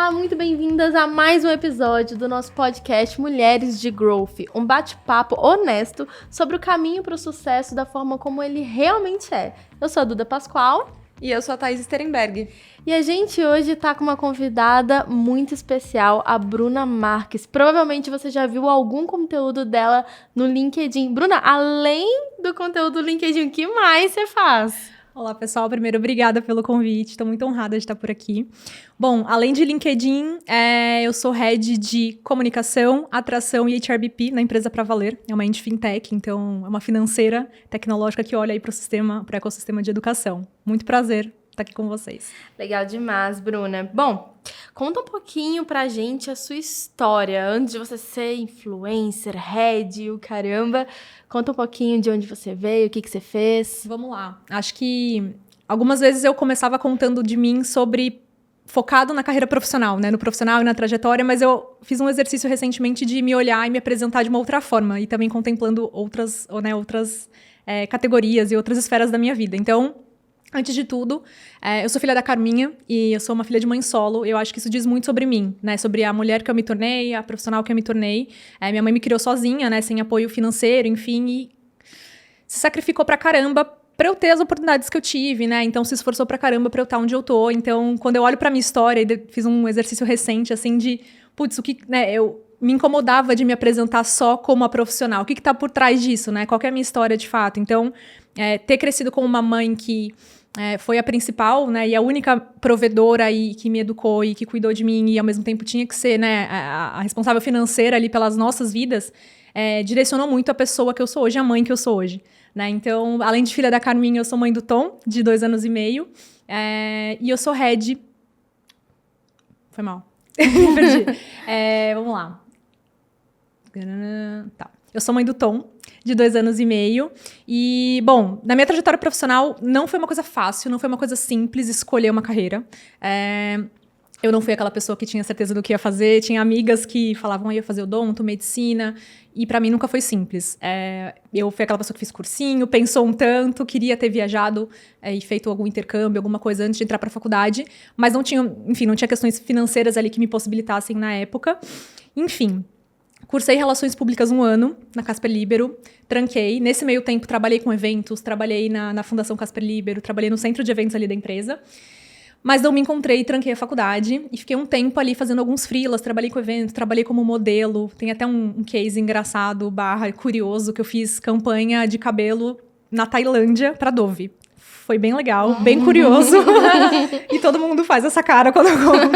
Olá, muito bem-vindas a mais um episódio do nosso podcast Mulheres de Growth, um bate-papo honesto sobre o caminho para o sucesso da forma como ele realmente é. Eu sou a Duda Pascoal. E eu sou a Thaís Sterenberg. E a gente hoje tá com uma convidada muito especial, a Bruna Marques. Provavelmente você já viu algum conteúdo dela no LinkedIn. Bruna, além do conteúdo do LinkedIn, o que mais você faz? Olá, pessoal. Primeiro, obrigada pelo convite. Estou muito honrada de estar por aqui. Bom, além de LinkedIn, eu sou head de comunicação, atração e HRBP na empresa Pra Valer. É uma indie fintech, então é uma financeira tecnológica que olha aí para o ecossistema de educação. Muito prazer estar aqui com vocês. Legal demais, Bruna. Bom, conta um pouquinho pra gente a sua história. Antes de você ser influencer, head, o caramba, conta um pouquinho de onde você veio, o que você fez. Vamos lá. Acho que algumas vezes eu começava contando de mim focado na carreira profissional, né? No profissional e na trajetória, mas eu fiz um exercício recentemente de me olhar e me apresentar de uma outra forma, e também contemplando outras categorias e outras esferas da minha vida. Então, antes de tudo, eu sou filha da Carminha e eu sou uma filha de mãe solo. Eu acho que isso diz muito sobre mim, né? Sobre a mulher que eu me tornei, a profissional que eu me tornei. Minha mãe me criou sozinha, né? Sem apoio financeiro, enfim, e se sacrificou pra caramba pra eu ter as oportunidades que eu tive, né? Então, se esforçou pra caramba pra eu estar onde eu tô. Então, quando eu olho pra minha história, e fiz um exercício recente, assim, de... Putz, o que... né, eu me incomodava de me apresentar só como a profissional. O que tá por trás disso, né? Qual que é a minha história, de fato? Então, ter crescido com uma mãe que... foi a principal, né, e a única provedora aí que me educou e que cuidou de mim e ao mesmo tempo tinha que ser, né, a responsável financeira ali pelas nossas vidas, direcionou muito a pessoa que eu sou hoje, a mãe que eu sou hoje, né? Então, além de filha da Carminha, eu sou mãe do Tom, de 2 anos e meio, e eu sou head... Foi mal. Perdi. Vamos lá. Tá. Eu sou mãe do Tom, de 2 anos e meio. E, bom, na minha trajetória profissional, não foi uma coisa fácil, não foi uma coisa simples escolher uma carreira. Eu não fui aquela pessoa que tinha certeza do que ia fazer. Tinha amigas que falavam, ia fazer odonto, medicina. E pra mim nunca foi simples. Eu fui aquela pessoa que fiz cursinho, pensou um tanto, queria ter viajado e feito algum intercâmbio, alguma coisa antes de entrar pra faculdade. Mas não tinha, enfim, não tinha questões financeiras ali que me possibilitassem na época. Enfim... Cursei Relações Públicas 1 ano, na Casper Libero, tranquei. Nesse meio tempo, trabalhei com eventos, trabalhei na Fundação Casper Libero, trabalhei no centro de eventos ali da empresa. Mas não me encontrei, tranquei a faculdade e fiquei um tempo ali fazendo alguns freelas, trabalhei com eventos, trabalhei como modelo. Tem até um case engraçado, curioso, que eu fiz campanha de cabelo na Tailândia para Dove. Foi bem legal, bem curioso. E todo mundo faz essa cara quando eu conto.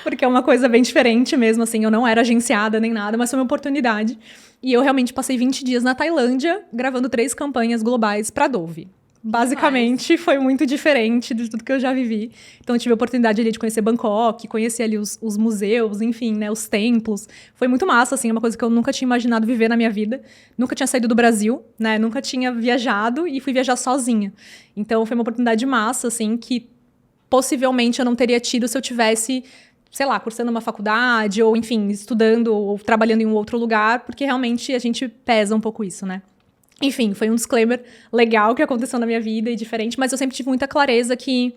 Porque é uma coisa bem diferente mesmo, assim. Eu não era agenciada nem nada, mas foi uma oportunidade. E eu realmente passei 20 dias na Tailândia, gravando 3 campanhas globais para Dove. Basicamente, foi muito diferente de tudo que eu já vivi. Então, eu tive a oportunidade ali de conhecer Bangkok, conhecer ali os museus, enfim, né, os templos. Foi muito massa, assim, uma coisa que eu nunca tinha imaginado viver na minha vida. Nunca tinha saído do Brasil, né, nunca tinha viajado e fui viajar sozinha. Então, foi uma oportunidade massa, assim, que possivelmente eu não teria tido se eu tivesse, sei lá, cursando uma faculdade ou, enfim, estudando ou trabalhando em um outro lugar, porque realmente a gente pesa um pouco isso, né? Enfim, foi um disclaimer legal que aconteceu na minha vida e diferente, mas eu sempre tive muita clareza que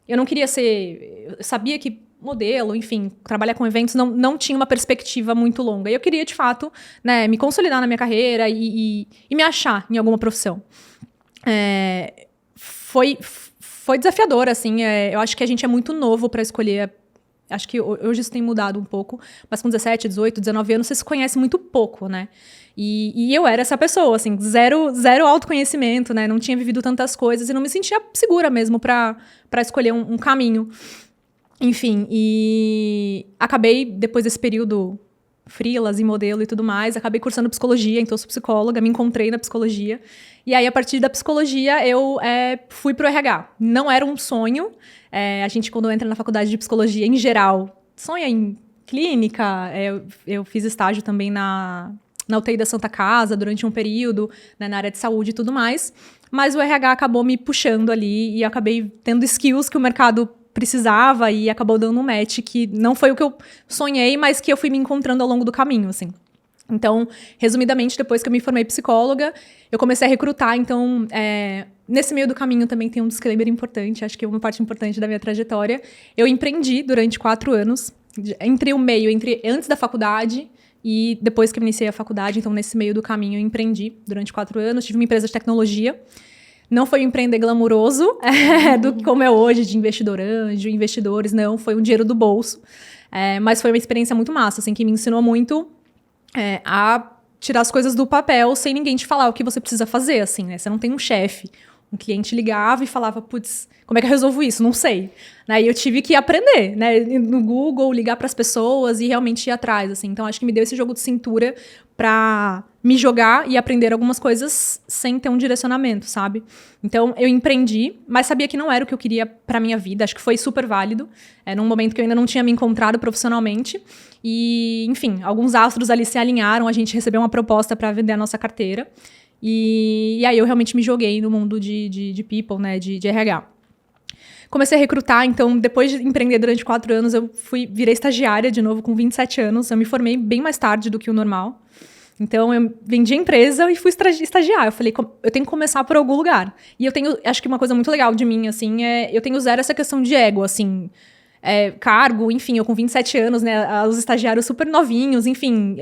eu não queria ser... Eu sabia que modelo, enfim, trabalhar com eventos não tinha uma perspectiva muito longa. E eu queria, de fato, né, me consolidar na minha carreira e me achar em alguma profissão. Foi desafiador, assim. Eu acho que a gente é muito novo para escolher... Acho que hoje isso tem mudado um pouco, mas com 17, 18, 19 anos, você se conhece muito pouco, né? E eu era essa pessoa, assim, zero autoconhecimento, né? Não tinha vivido tantas coisas e não me sentia segura mesmo para escolher um caminho. Enfim, e acabei, depois desse período freelas e modelo e tudo mais, acabei cursando psicologia, então eu sou psicóloga, me encontrei na psicologia. E aí, a partir da psicologia, eu fui pro RH. Não era um sonho. A gente, quando entra na faculdade de psicologia, em geral, sonha em clínica. Eu fiz estágio também na UTI da Santa Casa durante um período, né, na área de saúde e tudo mais. Mas o RH acabou me puxando ali e acabei tendo skills que o mercado precisava e acabou dando um match que não foi o que eu sonhei, mas que eu fui me encontrando ao longo do caminho, assim. Então, resumidamente, depois que eu me formei psicóloga, eu comecei a recrutar. Então, nesse meio do caminho também tem um disclaimer importante, acho que é uma parte importante da minha trajetória. Eu empreendi durante 4 anos. entre o meio, antes da faculdade e depois que eu iniciei a faculdade. Então, nesse meio do caminho, eu empreendi durante 4 anos. Tive uma empresa de tecnologia. Não foi um empreender glamuroso, como é hoje, de investidor anjo, investidores, não. Foi um dinheiro do bolso. Mas foi uma experiência muito massa, assim, que me ensinou muito a tirar as coisas do papel sem ninguém te falar o que você precisa fazer, assim, né? Você não tem um chefe. Um cliente ligava e falava, putz, como é que eu resolvo isso? Não sei. E eu tive que aprender, né? No Google, ligar para as pessoas e realmente ir atrás, assim. Então, acho que me deu esse jogo de cintura para me jogar e aprender algumas coisas sem ter um direcionamento, sabe? Então, eu empreendi, mas sabia que não era o que eu queria para minha vida. Acho que foi super válido. Num momento que eu ainda não tinha me encontrado profissionalmente. E, enfim, alguns astros ali se alinharam. A gente recebeu uma proposta para vender a nossa carteira. E aí eu realmente me joguei no mundo de people, né, de RH. Comecei a recrutar, então depois de empreender durante 4 anos, eu virei estagiária de novo com 27 anos. Eu me formei bem mais tarde do que o normal. Então eu vendi a empresa e fui estagiar. Eu falei, eu tenho que começar por algum lugar. E acho que uma coisa muito legal de mim, assim, eu tenho zero essa questão de ego, assim, cargo, enfim, eu com 27 anos, né, os estagiários super novinhos, enfim,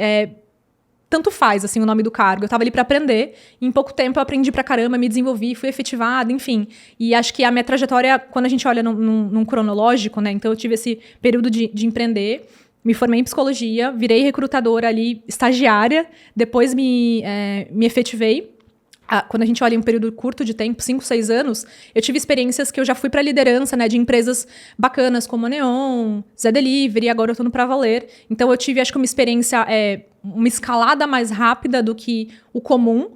tanto faz, assim, o nome do cargo. Eu tava ali para aprender. E em pouco tempo eu aprendi pra caramba, me desenvolvi, fui efetivada, enfim. E acho que a minha trajetória, quando a gente olha num cronológico, né? Então eu tive esse período de empreender, me formei em psicologia, virei recrutadora ali, estagiária, depois me efetivei. Quando a gente olha em um período curto de tempo, 5, 6 anos, eu tive experiências que eu já fui para liderança, né, de empresas bacanas como a Neon, Zé Delivery, agora eu tô no Pra Valer. Então eu tive, acho que uma experiência, uma escalada mais rápida do que o comum,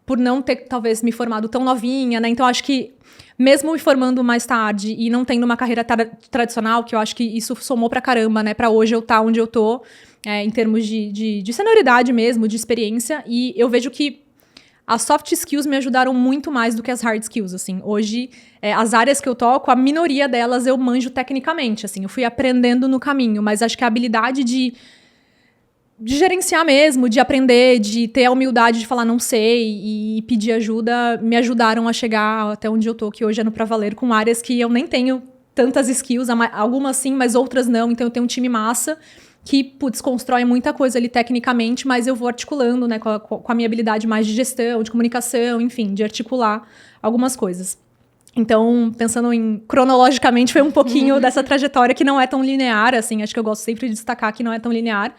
por não ter, talvez, me formado tão novinha, né? Então acho que, mesmo me formando mais tarde e não tendo uma carreira tradicional, que eu acho que isso somou pra caramba, né, pra hoje eu estar onde eu tô, em termos de senioridade mesmo, de experiência, e eu vejo que as soft skills me ajudaram muito mais do que as hard skills, assim. Hoje, as áreas que eu toco, a minoria delas eu manjo tecnicamente, assim. Eu fui aprendendo no caminho, mas acho que a habilidade de gerenciar mesmo, de aprender, de ter a humildade de falar não sei e pedir ajuda, me ajudaram a chegar até onde eu tô, que hoje é no Pra Valer, com áreas que eu nem tenho tantas skills, algumas sim, mas outras não. Então eu tenho um time massa que, putz, constrói muita coisa ali tecnicamente, mas eu vou articulando, né, com a minha habilidade mais de gestão, de comunicação, enfim, de articular algumas coisas. Então, pensando cronologicamente, foi um pouquinho dessa trajetória que não é tão linear, assim, acho que eu gosto sempre de destacar que não é tão linear.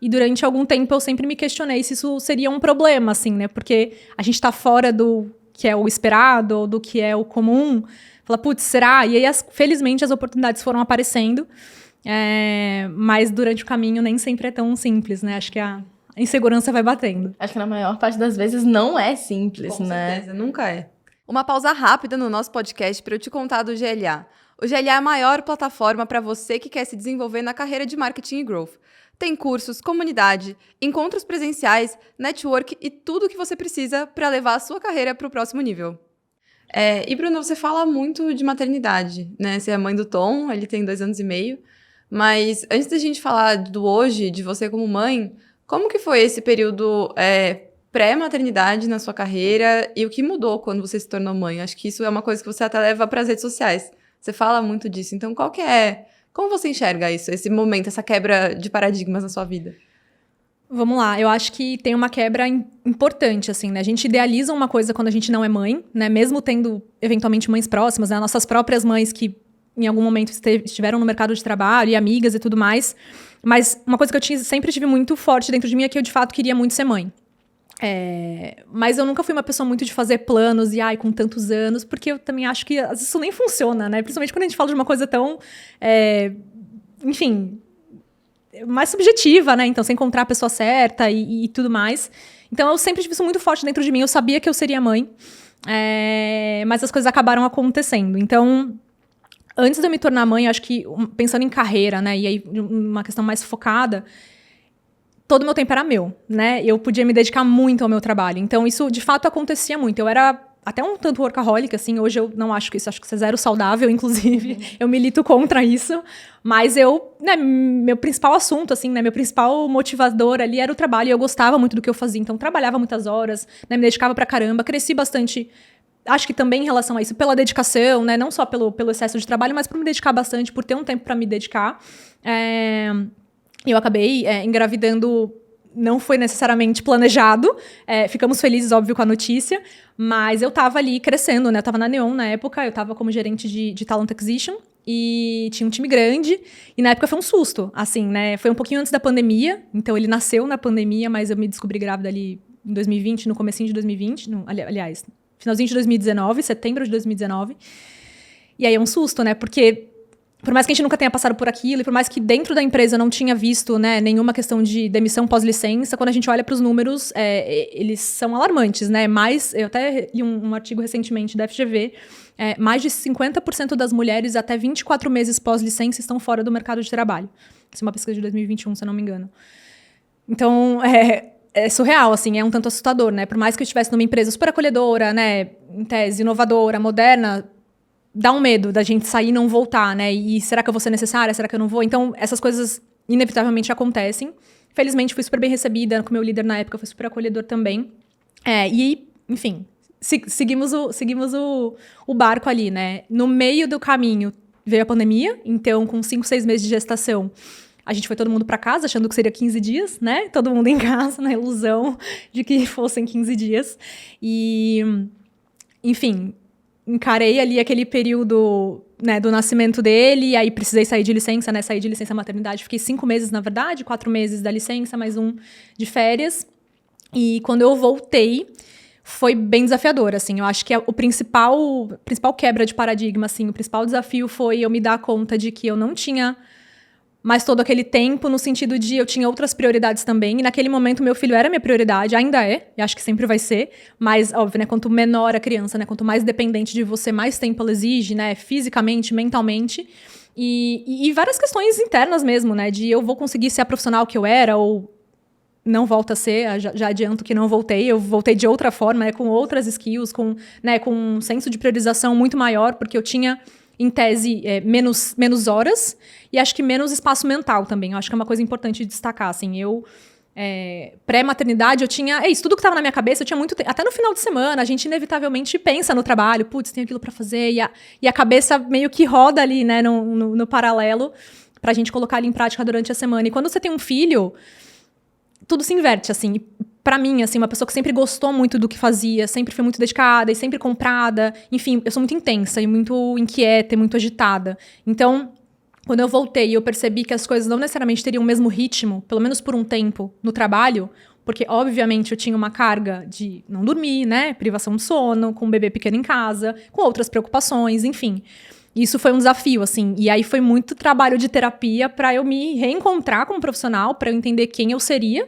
E durante algum tempo eu sempre me questionei se isso seria um problema, assim, né, porque a gente tá fora do que é o esperado, ou do que é o comum. Fala, putz, será? E aí, felizmente, as oportunidades foram aparecendo. Mas durante o caminho nem sempre é tão simples, né? Acho que a insegurança vai batendo. Acho que na maior parte das vezes não é simples, Com né? certeza, nunca é. Uma pausa rápida no nosso podcast para eu te contar do GLA. O GLA é a maior plataforma para você que quer se desenvolver na carreira de marketing e growth. Tem cursos, comunidade, encontros presenciais, network e tudo o que você precisa para levar a sua carreira para o próximo nível. E Bruno, você fala muito de maternidade, né? Você é mãe do Tom, ele tem 2 anos e meio. Mas antes da gente falar do hoje, de você como mãe, como que foi esse período pré-maternidade na sua carreira e o que mudou quando você se tornou mãe? Acho que isso é uma coisa que você até leva para as redes sociais. Você fala muito disso. Então, como você enxerga isso, esse momento, essa quebra de paradigmas na sua vida? Vamos lá, eu acho que tem uma quebra importante, assim, né? A gente idealiza uma coisa quando a gente não é mãe, né? Mesmo tendo, eventualmente, mães próximas, né? Nossas próprias mães que em algum momento estiveram no mercado de trabalho, e amigas e tudo mais. Mas uma coisa que eu sempre tive muito forte dentro de mim é que eu, de fato, queria muito ser mãe. Mas eu nunca fui uma pessoa muito de fazer planos e, com tantos anos, porque eu também acho que às vezes isso nem funciona, né? Principalmente quando a gente fala de uma coisa tão, enfim, mais subjetiva, né? Então, você encontrar a pessoa certa e tudo mais. Então, eu sempre tive isso muito forte dentro de mim. Eu sabia que eu seria mãe, mas as coisas acabaram acontecendo. Então, antes de eu me tornar mãe, acho que, pensando em carreira, né, e aí uma questão mais focada, todo o meu tempo era meu, né? Eu podia me dedicar muito ao meu trabalho. Então, isso, de fato, acontecia muito. Eu era até um tanto workaholic, assim. Hoje eu não acho que isso é zero saudável, inclusive. Eu milito contra isso. Mas meu principal assunto, assim, né? Meu principal motivador ali era o trabalho. E eu gostava muito do que eu fazia. Então, trabalhava muitas horas, né? Me dedicava pra caramba. Cresci bastante acho que também em relação a isso, pela dedicação, né? Não só pelo excesso de trabalho, mas por me dedicar bastante, por ter um tempo para me dedicar. Eu acabei engravidando, não foi necessariamente planejado. Ficamos felizes, óbvio, com a notícia. Mas eu estava ali crescendo, né? Eu estava na Neon na época, eu estava como gerente de Talent Acquisition. E tinha um time grande. E na época foi um susto, assim, né? Foi um pouquinho antes da pandemia. Então, ele nasceu na pandemia, mas eu me descobri grávida ali em 2020, no comecinho de 2020. Aliás, finalzinho de 2019, setembro de 2019. E aí é um susto, né? Porque por mais que a gente nunca tenha passado por aquilo, e por mais que dentro da empresa eu não tinha visto, né, nenhuma questão de demissão pós-licença, quando a gente olha para os números, eles são alarmantes, né? Eu até li um artigo recentemente da FGV, mais de 50% das mulheres até 24 meses pós-licença estão fora do mercado de trabalho. Isso é uma pesquisa de 2021, se eu não me engano. Então, é surreal, assim, é um tanto assustador, né? Por mais que eu estivesse numa empresa super acolhedora, né, em tese, inovadora, moderna, dá um medo da gente sair e não voltar, né? E será que eu vou ser necessária? Será que eu não vou? Então, essas coisas inevitavelmente acontecem. Felizmente, fui super bem recebida com o meu líder na época, foi super acolhedor também. Enfim, seguimos o barco ali, né? No meio do caminho veio a pandemia, então, com 5, 6 meses de gestação, a gente foi todo mundo para casa, achando que seria 15 dias, né? Todo mundo em casa, na ilusão de que fossem 15 dias. E, enfim, encarei ali aquele período, né, do nascimento dele, e aí precisei sair de licença, né? Saí de licença maternidade, fiquei 5 meses, na verdade, 4 meses da licença, mais um de férias. E quando eu voltei, foi bem desafiador, assim. Eu acho que o principal quebra de paradigma, assim, o principal desafio foi eu me dar conta de que eu não tinha mais todo aquele tempo, no sentido de eu tinha outras prioridades também. E naquele momento, meu filho era minha prioridade, ainda é, e acho que sempre vai ser. Mas, óbvio, né, quanto menor a criança, né, quanto mais dependente de você, mais tempo ela exige, né, fisicamente, mentalmente. E várias questões internas mesmo, né, de eu vou conseguir ser a profissional que eu era, ou não volto a ser, já adianto que não voltei. Eu voltei de outra forma, né, com outras skills, com um senso de priorização muito maior, porque eu tinha, em tese, menos horas e acho que menos espaço mental também. Eu acho que é uma coisa importante de destacar, assim. Eu, pré-maternidade, eu tinha... isso, tudo que estava na minha cabeça, eu tinha muito tempo. Até no final de semana, a gente inevitavelmente pensa no trabalho. Putz, tem aquilo para fazer. E a cabeça meio que roda ali, né, no paralelo, pra gente colocar ali em prática durante a semana. E quando você tem um filho, tudo se inverte, assim. Pra mim, assim, uma pessoa que sempre gostou muito do que fazia, sempre foi muito dedicada e sempre comprada. Enfim, eu sou muito intensa e muito inquieta e muito agitada. Então, quando eu voltei e eu percebi que as coisas não necessariamente teriam o mesmo ritmo, pelo menos por um tempo, no trabalho, porque, obviamente, eu tinha uma carga de não dormir, né? Privação de sono, com um bebê pequeno em casa, com outras preocupações, enfim. Isso foi um desafio, assim. E aí foi muito trabalho de terapia pra eu me reencontrar como profissional, pra eu entender quem eu seria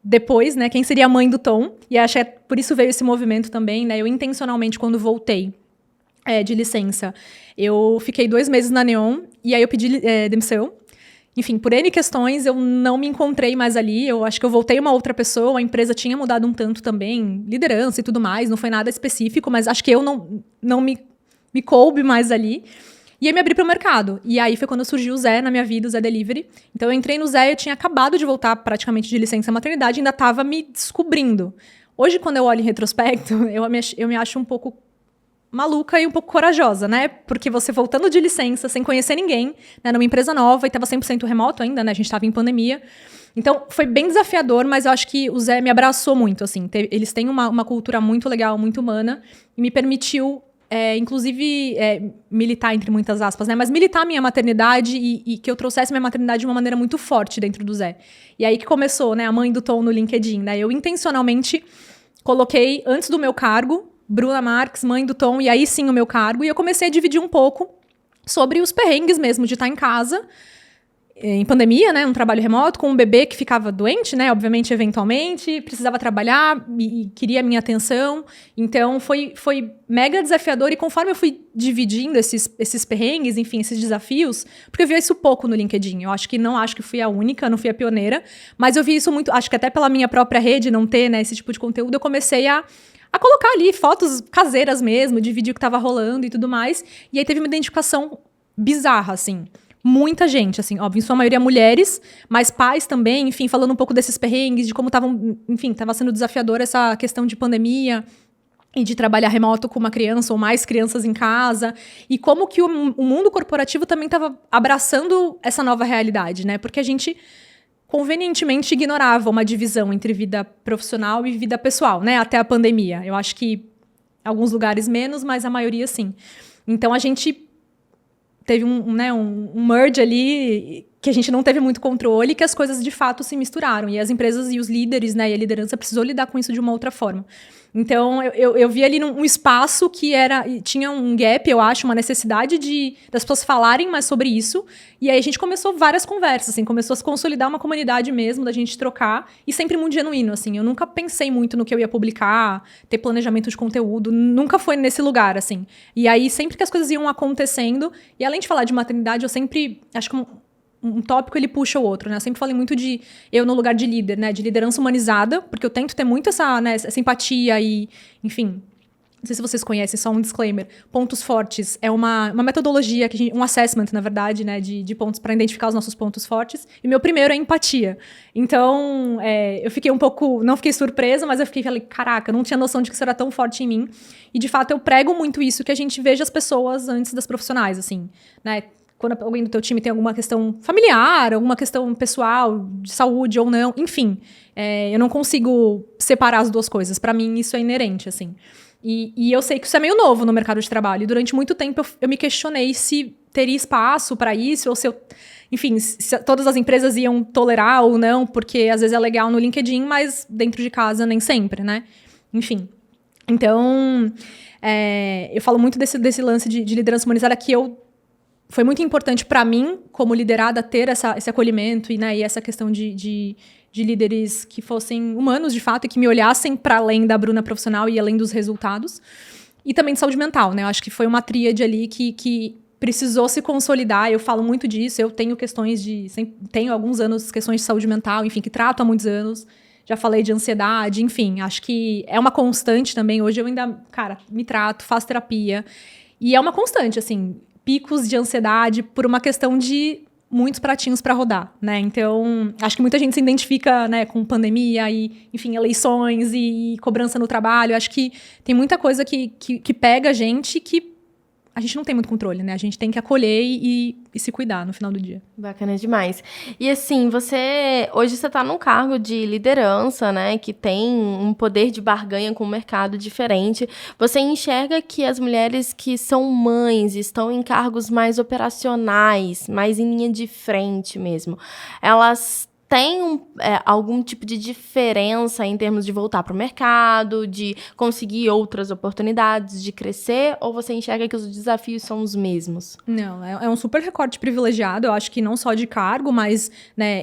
depois, né, quem seria a mãe do Tom, e acho que por isso veio esse movimento também, né, eu intencionalmente, quando voltei de licença, eu fiquei 2 meses na Neon, e aí eu pedi demissão. Enfim, por N questões, eu não me encontrei mais ali, eu acho que eu voltei uma outra pessoa, a empresa tinha mudado um tanto também, liderança e tudo mais, não foi nada específico, mas acho que eu não me coube mais ali. E aí me abri para o mercado. E aí foi quando surgiu o Zé na minha vida, o Zé Delivery. Então eu entrei no Zé, eu tinha acabado de voltar praticamente de licença maternidade, ainda estava me descobrindo. Hoje, quando eu olho em retrospecto, eu me acho um pouco maluca e um pouco corajosa, né? Porque você voltando de licença, sem conhecer ninguém, né, numa empresa nova, e estava 100% remoto ainda, né? A gente estava em pandemia. Então, foi bem desafiador, mas eu acho que o Zé me abraçou muito, assim. Eles têm uma cultura muito legal, muito humana, e me permitiu... inclusive, militar, entre muitas aspas, né? Mas militar a minha maternidade e que eu trouxesse minha maternidade de uma maneira muito forte dentro do Zé. E aí que começou, né? A mãe do Tom no LinkedIn, né? Eu intencionalmente coloquei, antes do meu cargo, Bruna Marques, mãe do Tom, e aí sim o meu cargo, e eu comecei a dividir um pouco sobre os perrengues mesmo de estar em casa, em pandemia, né, um trabalho remoto, com um bebê que ficava doente, né, obviamente, eventualmente, precisava trabalhar e queria a minha atenção. Então, foi mega desafiador, e conforme eu fui dividindo esses perrengues, enfim, esses desafios, porque eu vi isso pouco no LinkedIn. Eu acho que fui a única, não fui a pioneira, mas eu vi isso muito, acho que até pela minha própria rede não ter, né, esse tipo de conteúdo, eu comecei a colocar ali fotos caseiras mesmo, dividir o que estava rolando e tudo mais, e aí teve uma identificação bizarra, assim. Muita gente, assim, óbvio, em sua maioria mulheres, mas pais também, enfim, falando um pouco desses perrengues, de como estava sendo desafiador essa questão de pandemia, e de trabalhar remoto com uma criança ou mais crianças em casa, e como que o mundo corporativo também estava abraçando essa nova realidade, né? Porque a gente convenientemente ignorava uma divisão entre vida profissional e vida pessoal, né? Até a pandemia. Eu acho que alguns lugares menos, mas a maioria sim. Então a gente teve um merge ali que a gente não teve muito controle, que as coisas de fato se misturaram. E as empresas e os líderes, né, e a liderança precisou lidar com isso de uma outra forma. Então, eu vi ali um espaço que tinha um gap, eu acho, uma necessidade das pessoas falarem mais sobre isso. E aí a gente começou várias conversas, assim, começou a se consolidar uma comunidade mesmo, da gente trocar, e sempre muito genuíno, assim. Eu nunca pensei muito no que eu ia publicar, ter planejamento de conteúdo, nunca foi nesse lugar, assim. E aí, sempre que as coisas iam acontecendo, e além de falar de maternidade, eu sempre, acho que um tópico ele puxa o outro, né? Eu sempre falei muito de eu no lugar de líder, né? De liderança humanizada, porque eu tento ter muito essa empatia e, enfim. Não sei se vocês conhecem, só um disclaimer. Pontos fortes é uma metodologia, um assessment, na verdade, né? De pontos para identificar os nossos pontos fortes. E meu primeiro é empatia. Então, eu fiquei um pouco... Não fiquei surpresa, mas falei, caraca, eu não tinha noção de que isso era tão forte em mim. E, de fato, eu prego muito isso, que a gente veja as pessoas antes das profissionais, assim, né? Quando alguém do teu time tem alguma questão familiar, alguma questão pessoal, de saúde ou não, enfim. Eu não consigo separar as duas coisas. Para mim, isso é inerente, assim. E eu sei que isso é meio novo no mercado de trabalho. E durante muito tempo, eu me questionei se teria espaço para isso, ou se todas as empresas iam tolerar ou não, porque às vezes é legal no LinkedIn, mas dentro de casa nem sempre, né? Enfim. Então, eu falo muito desse lance de liderança humanizada que foi muito importante para mim, como liderada, ter esse acolhimento e essa questão de líderes que fossem humanos, de fato, e que me olhassem para além da Bruna profissional e além dos resultados. E também de saúde mental, né? Eu acho que foi uma tríade ali que precisou se consolidar. Eu falo muito disso. Eu tenho tenho alguns anos questões de saúde mental, enfim, que trato há muitos anos. Já falei de ansiedade, enfim. Acho que é uma constante também. Hoje eu ainda, me trato, faço terapia. E é uma constante, assim... picos de ansiedade por uma questão de muitos pratinhos para rodar, né? Então, acho que muita gente se identifica, né, com pandemia e, enfim, eleições e cobrança no trabalho. Acho que tem muita coisa que pega a gente que a gente não tem muito controle, né? A gente tem que acolher e se cuidar no final do dia. Bacana demais. E assim, hoje você tá num cargo de liderança, né? Que tem um poder de barganha com o mercado diferente. Você enxerga que as mulheres que são mães, estão em cargos mais operacionais, mais em linha de frente mesmo, elas tem algum tipo de diferença em termos de voltar para o mercado, de conseguir outras oportunidades, de crescer? Ou você enxerga que os desafios são os mesmos? Não, é um super recorte privilegiado, eu acho que não só de cargo, mas né,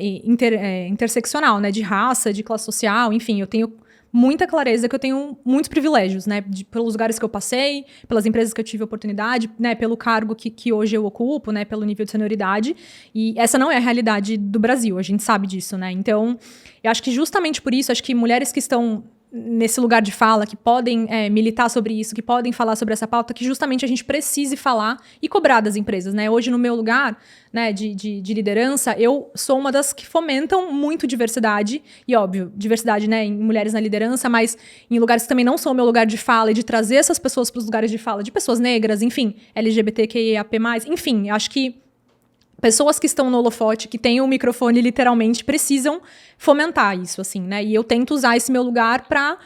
interseccional, né, de raça, de classe social, enfim, eu tenho muita clareza que eu tenho muitos privilégios, né? Pelos lugares que eu passei, pelas empresas que eu tive oportunidade, né? Pelo cargo que hoje eu ocupo, né? Pelo nível de senioridade. E essa não é a realidade do Brasil, a gente sabe disso, né? Então, eu acho que justamente por isso, acho que mulheres que estão nesse lugar de fala, que podem militar sobre isso, que podem falar sobre essa pauta, que justamente a gente precise falar e cobrar das empresas, né? Hoje, no meu lugar, né, de liderança, eu sou uma das que fomentam muito diversidade, e óbvio, diversidade, né, em mulheres na liderança, mas em lugares que também não são o meu lugar de fala, e de trazer essas pessoas para os lugares de fala, de pessoas negras, enfim, LGBTQIAP+, enfim, acho que pessoas que estão no holofote, que têm o microfone literalmente, precisam fomentar isso, assim, né? E eu tento usar esse meu lugar para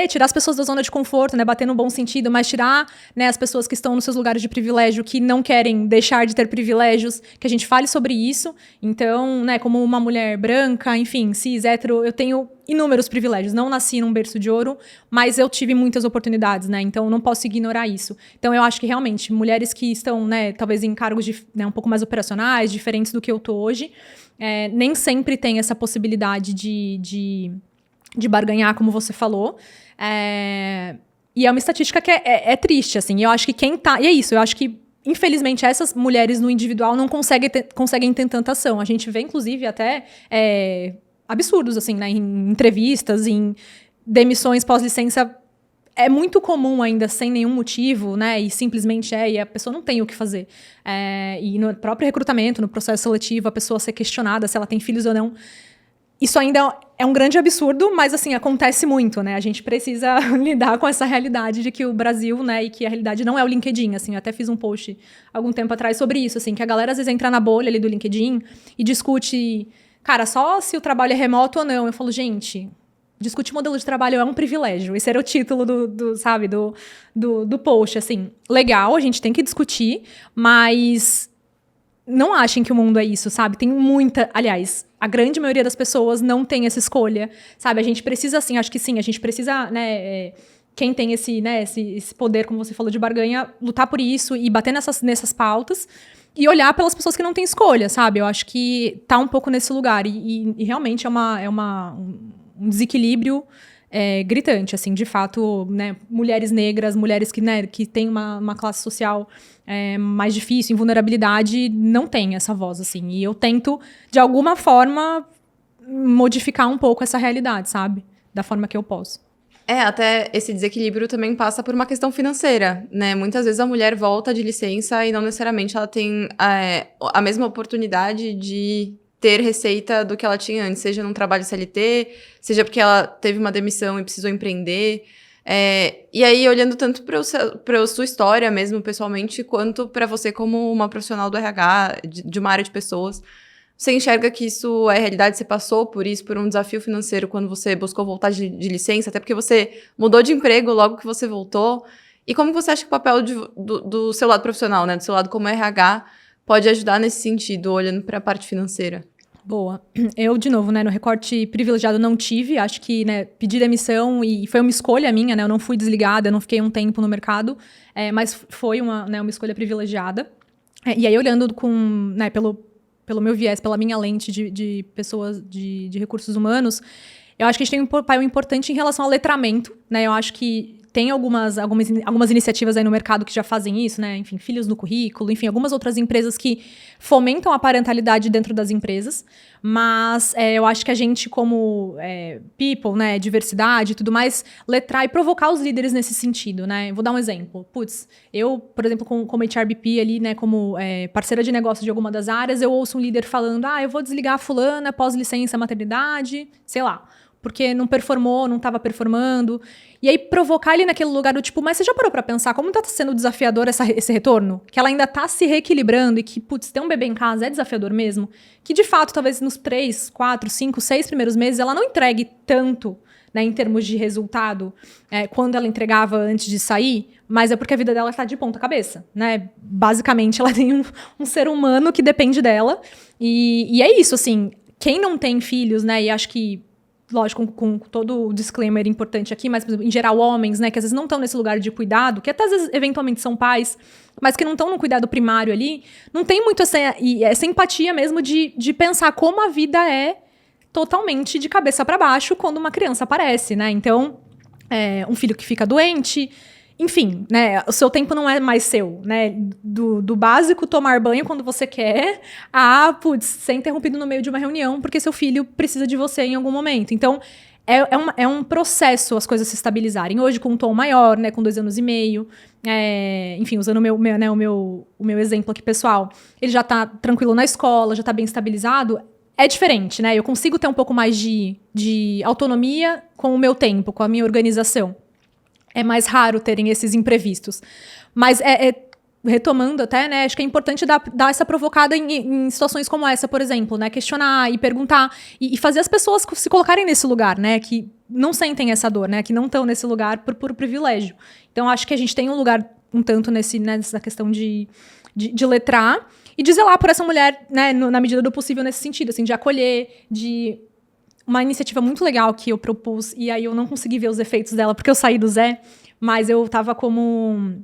tirar as pessoas da zona de conforto, né? Bater no bom sentido, mas tirar, né, as pessoas que estão nos seus lugares de privilégio, que não querem deixar de ter privilégios, que a gente fale sobre isso. Então, né, como uma mulher branca, enfim, cis, hétero, eu tenho inúmeros privilégios. Não nasci num berço de ouro, mas eu tive muitas oportunidades, né? Então, não posso ignorar isso. Então, eu acho que, realmente, mulheres que estão, né, talvez em cargos um pouco mais operacionais, diferentes do que eu tô hoje, nem sempre tem essa possibilidade de barganhar, como você falou. E é uma estatística que é triste, assim. Eu acho que quem tá... E é isso, eu acho que, infelizmente, essas mulheres no individual não conseguem ter tanta ação. A gente vê, inclusive, até absurdos, assim, né? Em entrevistas, em demissões pós-licença. É muito comum ainda, sem nenhum motivo, né? E simplesmente e a pessoa não tem o que fazer. E no próprio recrutamento, no processo seletivo, a pessoa ser questionada se ela tem filhos ou não. isso ainda é um grande absurdo, mas assim, acontece muito, né? A gente precisa lidar com essa realidade de que o Brasil, né, e que a realidade não é o LinkedIn, assim. Eu até fiz um post algum tempo atrás sobre isso, assim, que a galera às vezes entra na bolha ali do LinkedIn e discute, cara, só se o trabalho é remoto ou não. Eu falo, gente, discutir modelo de trabalho é um privilégio. Esse era o título do post, assim. Legal, a gente tem que discutir, mas não achem que o mundo é isso, sabe? Tem muita... Aliás, a grande maioria das pessoas não tem essa escolha, sabe? A gente precisa, assim, acho que sim, a gente precisa, né... quem tem esse poder, como você falou, de barganha, lutar por isso e bater nessas pautas e olhar pelas pessoas que não têm escolha, sabe? Eu acho que tá um pouco nesse lugar e realmente é um desequilíbrio gritante, assim, de fato, né? Mulheres negras, mulheres que têm uma classe social mais difícil, em vulnerabilidade, não tem essa voz, assim. E eu tento, de alguma forma, modificar um pouco essa realidade, sabe? Da forma que eu posso. Até esse desequilíbrio também passa por uma questão financeira, né? Muitas vezes a mulher volta de licença e não necessariamente ela tem a mesma oportunidade de ter receita do que ela tinha antes, seja num trabalho CLT, seja porque ela teve uma demissão e precisou empreender. E aí, olhando tanto para a sua história mesmo, pessoalmente, quanto para você como uma profissional do RH, de uma área de pessoas, você enxerga que isso é realidade? Você passou por isso, por um desafio financeiro quando você buscou voltar de licença, até porque você mudou de emprego logo que você voltou. E como você acha que o papel do seu lado profissional, né, do seu lado como RH, pode ajudar nesse sentido, olhando para a parte financeira? Boa. Eu, de novo, né, no recorte privilegiado não tive, acho que, né, pedi demissão e foi uma escolha minha, né, eu não fui desligada, eu não fiquei um tempo no mercado, mas foi uma escolha privilegiada. E aí, olhando né, pelo meu viés, pela minha lente de pessoas de recursos humanos, eu acho que a gente tem um papel importante em relação ao letramento, né, eu acho que tem algumas iniciativas aí no mercado que já fazem isso, né? Enfim, filhos no currículo, enfim, algumas outras empresas que fomentam a parentalidade dentro das empresas. Mas eu acho que a gente, como people, né? Diversidade e tudo mais, letrar e provocar os líderes nesse sentido, né? Vou dar um exemplo. Putz, eu, por exemplo, como HRBP ali, né? Como parceira de negócio de alguma das áreas, eu ouço um líder falando, eu vou desligar a fulana após licença maternidade, sei lá. Porque não performou, não estava performando. E aí, provocar ele naquele lugar do tipo, mas você já parou pra pensar como tá sendo desafiador esse retorno? Que ela ainda tá se reequilibrando e que, putz, ter um bebê em casa é desafiador mesmo. Que, de fato, talvez nos 3, 4, 5, 6 primeiros meses, ela não entregue tanto, né, em termos de resultado, quando ela entregava antes de sair, mas é porque a vida dela está de ponta cabeça, né? Basicamente, ela tem um ser humano que depende dela. E é isso, assim, quem não tem filhos, né, e acho que lógico, com todo o disclaimer importante aqui, mas, por exemplo, em geral, homens, né, que às vezes não estão nesse lugar de cuidado, que até às vezes, eventualmente, são pais, mas que não estão no cuidado primário ali, não tem muito essa empatia mesmo de pensar como a vida é totalmente de cabeça para baixo quando uma criança aparece, né? Então, um filho que fica doente, enfim, né, o seu tempo não é mais seu, né, do básico tomar banho quando você quer, ser interrompido no meio de uma reunião porque seu filho precisa de você em algum momento. Então, é um processo as coisas se estabilizarem. Hoje, com um tom maior, né, com 2 anos e meio, enfim, usando o meu exemplo aqui pessoal, ele já tá tranquilo na escola, já tá bem estabilizado, é diferente, né, eu consigo ter um pouco mais de autonomia com o meu tempo, com a minha organização. É mais raro terem esses imprevistos. Mas, retomando até, né, acho que é importante dar essa provocada em situações como essa, por exemplo, né, questionar e perguntar e fazer as pessoas se colocarem nesse lugar, né, que não sentem essa dor, né, que não estão nesse lugar por puro privilégio. Então, acho que a gente tem um lugar um tanto nessa questão de letrar e de zelar por essa mulher, né, na medida do possível nesse sentido, assim, de acolher, de... Uma iniciativa muito legal que eu propus, e aí eu não consegui ver os efeitos dela, porque eu saí do Zé, mas eu estava como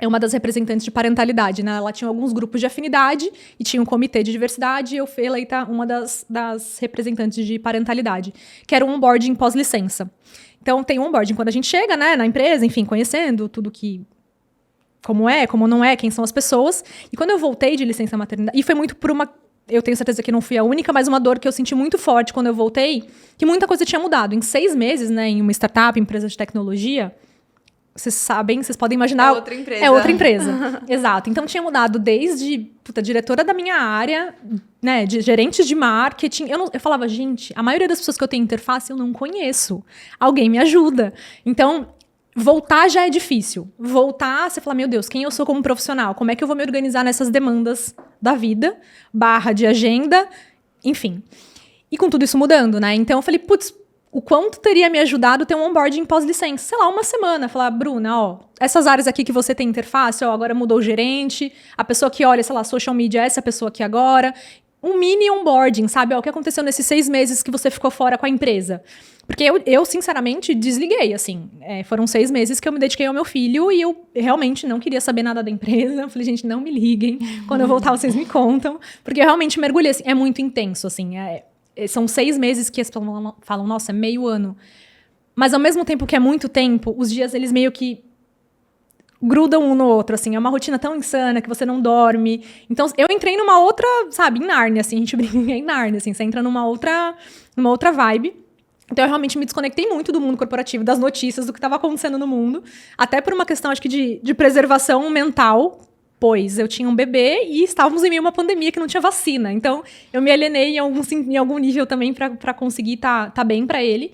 uma das representantes de parentalidade, né? Ela tinha alguns grupos de afinidade e tinha um comitê de diversidade, e eu fui eleita uma das representantes de parentalidade, que era um onboarding pós-licença. Então, tem um onboarding quando a gente chega, né, na empresa, enfim, conhecendo tudo que... Como é, como não é, quem são as pessoas. E quando eu voltei de licença maternidade, e foi muito por uma... Eu tenho certeza que não fui a única, mas uma dor que eu senti muito forte quando eu voltei, que muita coisa tinha mudado. Em 6 meses, né, em uma startup, empresa de tecnologia, vocês sabem, vocês podem imaginar... É outra empresa. É outra empresa, exato. Então, tinha mudado desde diretora da minha área, né, de gerentes de marketing. Eu falava, gente, a maioria das pessoas que eu tenho interface eu não conheço. Alguém me ajuda. Então, voltar já é difícil. Voltar, você fala, meu Deus, quem eu sou como profissional? Como é que eu vou me organizar nessas demandas da vida, / de agenda, enfim. E com tudo isso mudando, né? Então, eu falei, putz, o quanto teria me ajudado ter um onboarding pós-licença? Sei lá, uma semana. Falar, Bruna, ó, essas áreas aqui que você tem interface, ó, agora mudou o gerente, a pessoa que olha, sei lá, social media, essa pessoa aqui agora. Um mini onboarding, sabe? Ó, o que aconteceu nesses 6 meses que você ficou fora com a empresa? Porque eu sinceramente, desliguei, assim. Foram 6 meses que eu me dediquei ao meu filho e eu realmente não queria saber nada da empresa. Eu falei, gente, não me liguem. Quando eu voltar, vocês me contam. Porque eu realmente mergulhei, assim, é muito intenso, assim. São 6 meses que as pessoas falam, nossa, é meio ano. Mas ao mesmo tempo que é muito tempo, os dias, eles meio que grudam um no outro, assim. É uma rotina tão insana que você não dorme. Então, eu entrei numa outra, sabe, em Nárnia, assim. A gente brinca em Nárnia, assim. Você entra numa outra vibe. Então, eu realmente me desconectei muito do mundo corporativo, das notícias, do que estava acontecendo no mundo. Até por uma questão, acho que, de preservação mental. Pois eu tinha um bebê e estávamos em meio a uma pandemia que não tinha vacina. Então, eu me alienei em algum nível também para conseguir tá bem para ele.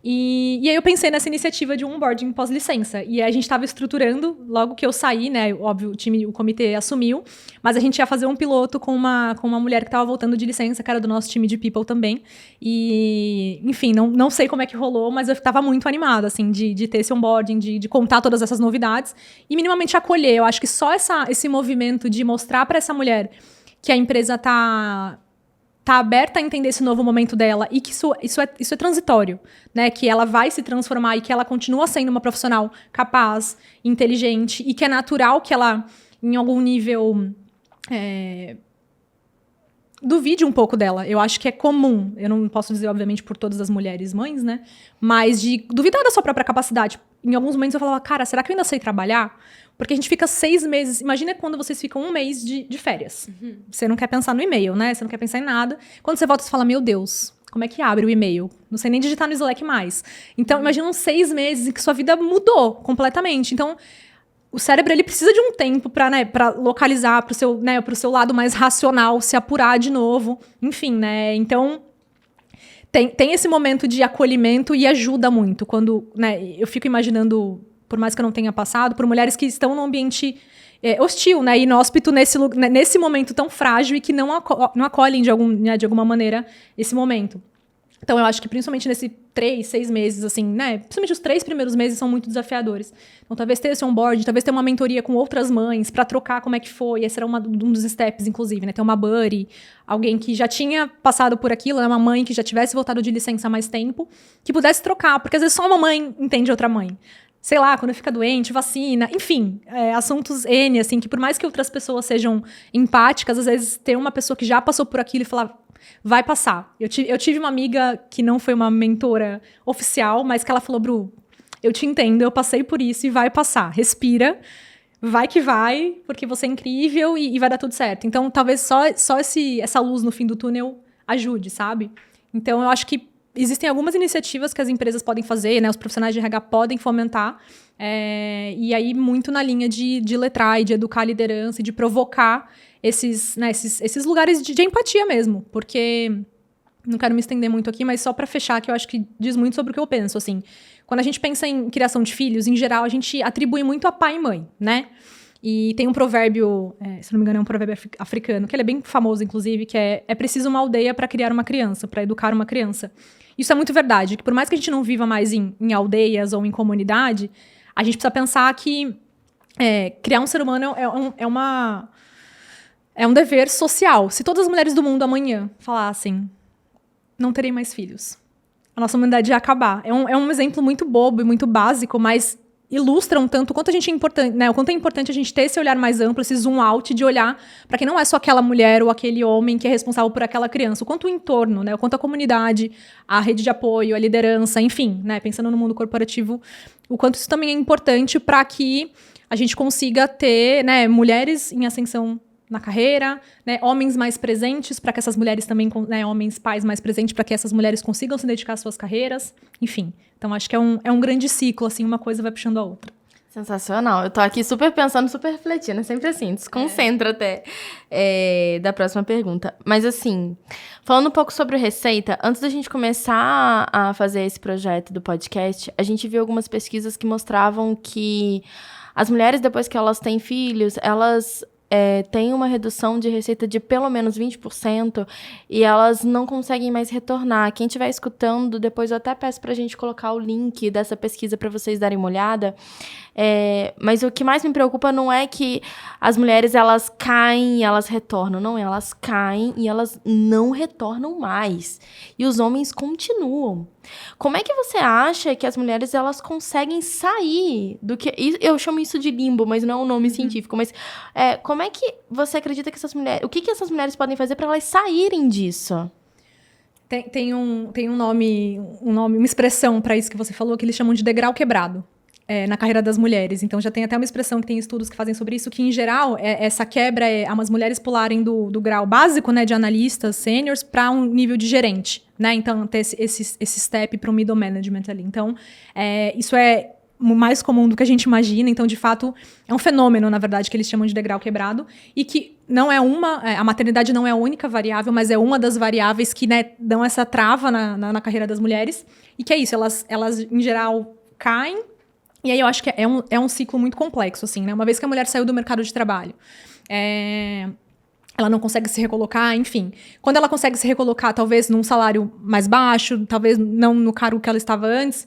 E aí eu pensei nessa iniciativa de um onboarding pós-licença. E a gente estava estruturando, logo que eu saí, né? Óbvio, o comitê assumiu. Mas a gente ia fazer um piloto com uma mulher que estava voltando de licença, que era do nosso time de People também. E, enfim, não sei como é que rolou, mas eu estava muito animada, assim, de ter esse onboarding, de contar todas essas novidades. E minimamente acolher. Eu acho que só esse movimento de mostrar para essa mulher que a empresa tá aberta a entender esse novo momento dela e que isso é transitório, né? Que ela vai se transformar e que ela continua sendo uma profissional capaz, inteligente e que é natural que ela, em algum nível, duvide um pouco dela. Eu acho que é comum, eu não posso dizer, obviamente, por todas as mulheres mães, né? Mas de duvidar da sua própria capacidade. Em alguns momentos eu falava, cara, será que eu ainda sei trabalhar? Porque a gente fica 6 meses... Imagina quando vocês ficam 1 mês de férias. Uhum. Você não quer pensar no e-mail, né? Você não quer pensar em nada. Quando você volta, você fala, meu Deus, como é que abre o e-mail? Não sei nem digitar no Slack mais. Então, imagina uns 6 meses em que sua vida mudou completamente. Então, o cérebro, ele precisa de um tempo para localizar pro seu lado mais racional, se apurar de novo. Enfim, né? Então... Tem esse momento de acolhimento e ajuda muito. Quando, né, eu fico imaginando, por mais que eu não tenha passado, por mulheres que estão num ambiente hostil, né, inóspito nesse momento tão frágil e que não acolhem de alguma maneira esse momento. Então, eu acho que principalmente nesses 3, 6 meses, assim, né? Principalmente os 3 primeiros meses são muito desafiadores. Então, talvez ter esse onboard, talvez ter uma mentoria com outras mães para trocar como é que foi. Esse era um dos steps, inclusive, né? Ter uma buddy, alguém que já tinha passado por aquilo, né? Uma mãe que já tivesse voltado de licença há mais tempo, que pudesse trocar. Porque, às vezes, só uma mãe entende outra mãe. Sei lá, quando fica doente, vacina, enfim, assuntos N, assim, que por mais que outras pessoas sejam empáticas, às vezes ter uma pessoa que já passou por aquilo e falar... Vai passar. Eu tive uma amiga que não foi uma mentora oficial, mas que ela falou, Bru, eu te entendo, eu passei por isso e vai passar. Respira, vai que vai, porque você é incrível e vai dar tudo certo. Então, talvez só essa luz no fim do túnel ajude, sabe? Então, eu acho que existem algumas iniciativas que as empresas podem fazer, né? Os profissionais de RH podem fomentar. E aí, muito na linha de letrar e de educar a liderança e de provocar esses lugares de empatia mesmo, porque não quero me estender muito aqui, mas só para fechar, que eu acho que diz muito sobre o que eu penso, assim. Quando a gente pensa em criação de filhos, em geral, a gente atribui muito a pai e mãe, né? E tem um provérbio, se não me engano, é um provérbio africano, que ele é bem famoso, inclusive, que é preciso uma aldeia para criar uma criança, para educar uma criança. Isso é muito verdade, que por mais que a gente não viva mais em aldeias ou em comunidade, a gente precisa pensar que criar um ser humano é um dever social. Se todas as mulheres do mundo amanhã falassem, não terei mais filhos, a nossa humanidade ia acabar. É um exemplo muito bobo e muito básico, mas ilustra um tanto o quanto a gente é importante, né? O quanto é importante a gente ter esse olhar mais amplo, esse zoom out de olhar para que não é só aquela mulher ou aquele homem que é responsável por aquela criança, o quanto o entorno, né? O quanto a comunidade, a rede de apoio, a liderança, enfim, né? Pensando no mundo corporativo, o quanto isso também é importante para que a gente consiga ter, né, mulheres em ascensão na carreira, né, homens mais presentes para que essas mulheres também, né, homens pais mais presentes para que essas mulheres consigam se dedicar às suas carreiras, enfim. Então, acho que é um grande ciclo, assim, uma coisa vai puxando a outra. Sensacional. Eu tô aqui super pensando, super refletindo. É sempre assim, desconcentra até da próxima pergunta. Mas assim, falando um pouco sobre receita, antes da gente começar a fazer esse projeto do podcast, a gente viu algumas pesquisas que mostravam que as mulheres, depois que elas têm filhos, elas têm uma redução de receita de pelo menos 20% e elas não conseguem mais retornar. Quem estiver escutando, depois eu até peço pra gente colocar o link dessa pesquisa para vocês darem uma olhada. Mas o que mais me preocupa não é que as mulheres, elas caem e elas retornam. Não, elas caem e elas não retornam mais. E os homens continuam. Como é que você acha que as mulheres, elas conseguem sair do que... Eu chamo isso de limbo, mas não é um nome científico. Mas como é que você acredita que essas mulheres... O que essas mulheres podem fazer para elas saírem disso? Tem um nome, uma expressão para isso que você falou, que eles chamam de degrau quebrado. Na carreira das mulheres. Então, já tem até uma expressão que tem estudos que fazem sobre isso, que, em geral, essa quebra é as mulheres pularem do grau básico, né, de analistas, seniors, para um nível de gerente, né? Então, ter esse step para o middle management ali. Então, isso é mais comum do que a gente imagina. Então, de fato, é um fenômeno, na verdade, que eles chamam de degrau quebrado, e que não é a maternidade não é a única variável, mas é uma das variáveis que, né, dão essa trava na carreira das mulheres. E que é isso, elas em geral, caem. E aí eu acho que é um ciclo muito complexo, assim, né? Uma vez que a mulher saiu do mercado de trabalho, ela não consegue se recolocar, enfim. Quando ela consegue se recolocar, talvez num salário mais baixo, talvez não no cargo que ela estava antes,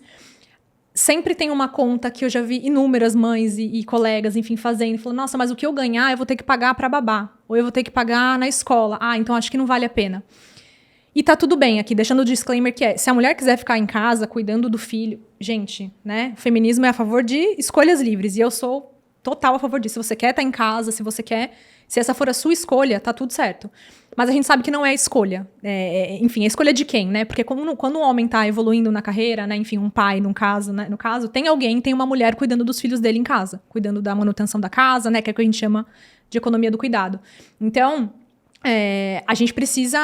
sempre tem uma conta que eu já vi inúmeras mães e colegas, enfim, fazendo. Falando, nossa, mas o que eu ganhar, eu vou ter que pagar para babá. Ou eu vou ter que pagar na escola. Ah, então acho que não vale a pena. E tá tudo bem aqui, deixando o disclaimer que se a mulher quiser ficar em casa cuidando do filho, gente, né? O feminismo é a favor de escolhas livres e eu sou total a favor disso. Se você quer estar em casa, se essa for a sua escolha, tá tudo certo. Mas a gente sabe que não é escolha. Enfim, é escolha de quem, né? Porque quando um homem tá evoluindo na carreira, né? Enfim, um pai, no caso, tem uma mulher cuidando dos filhos dele em casa, cuidando da manutenção da casa, né? Que é o que a gente chama de economia do cuidado. Então, a gente precisa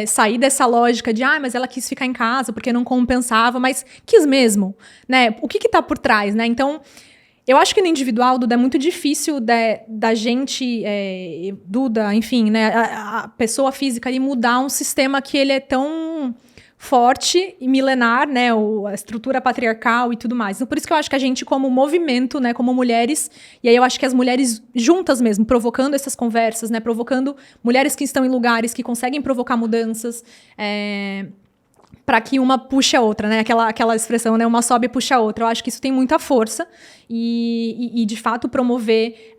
sair dessa lógica de, mas ela quis ficar em casa porque não compensava, mas quis mesmo, né? O que tá por trás, né? Então, eu acho que no individual, Duda, é muito difícil da gente, Duda, enfim, né? A pessoa física ali mudar um sistema que ele é tão forte e milenar, né, a estrutura patriarcal e tudo mais. Então, por isso que eu acho que a gente, como movimento, né, como mulheres, e aí eu acho que as mulheres juntas mesmo, provocando essas conversas, né, provocando mulheres que estão em lugares que conseguem provocar mudanças, para que uma puxe a outra, né, aquela expressão, né, uma sobe e puxa a outra. Eu acho que isso tem muita força e de fato, promover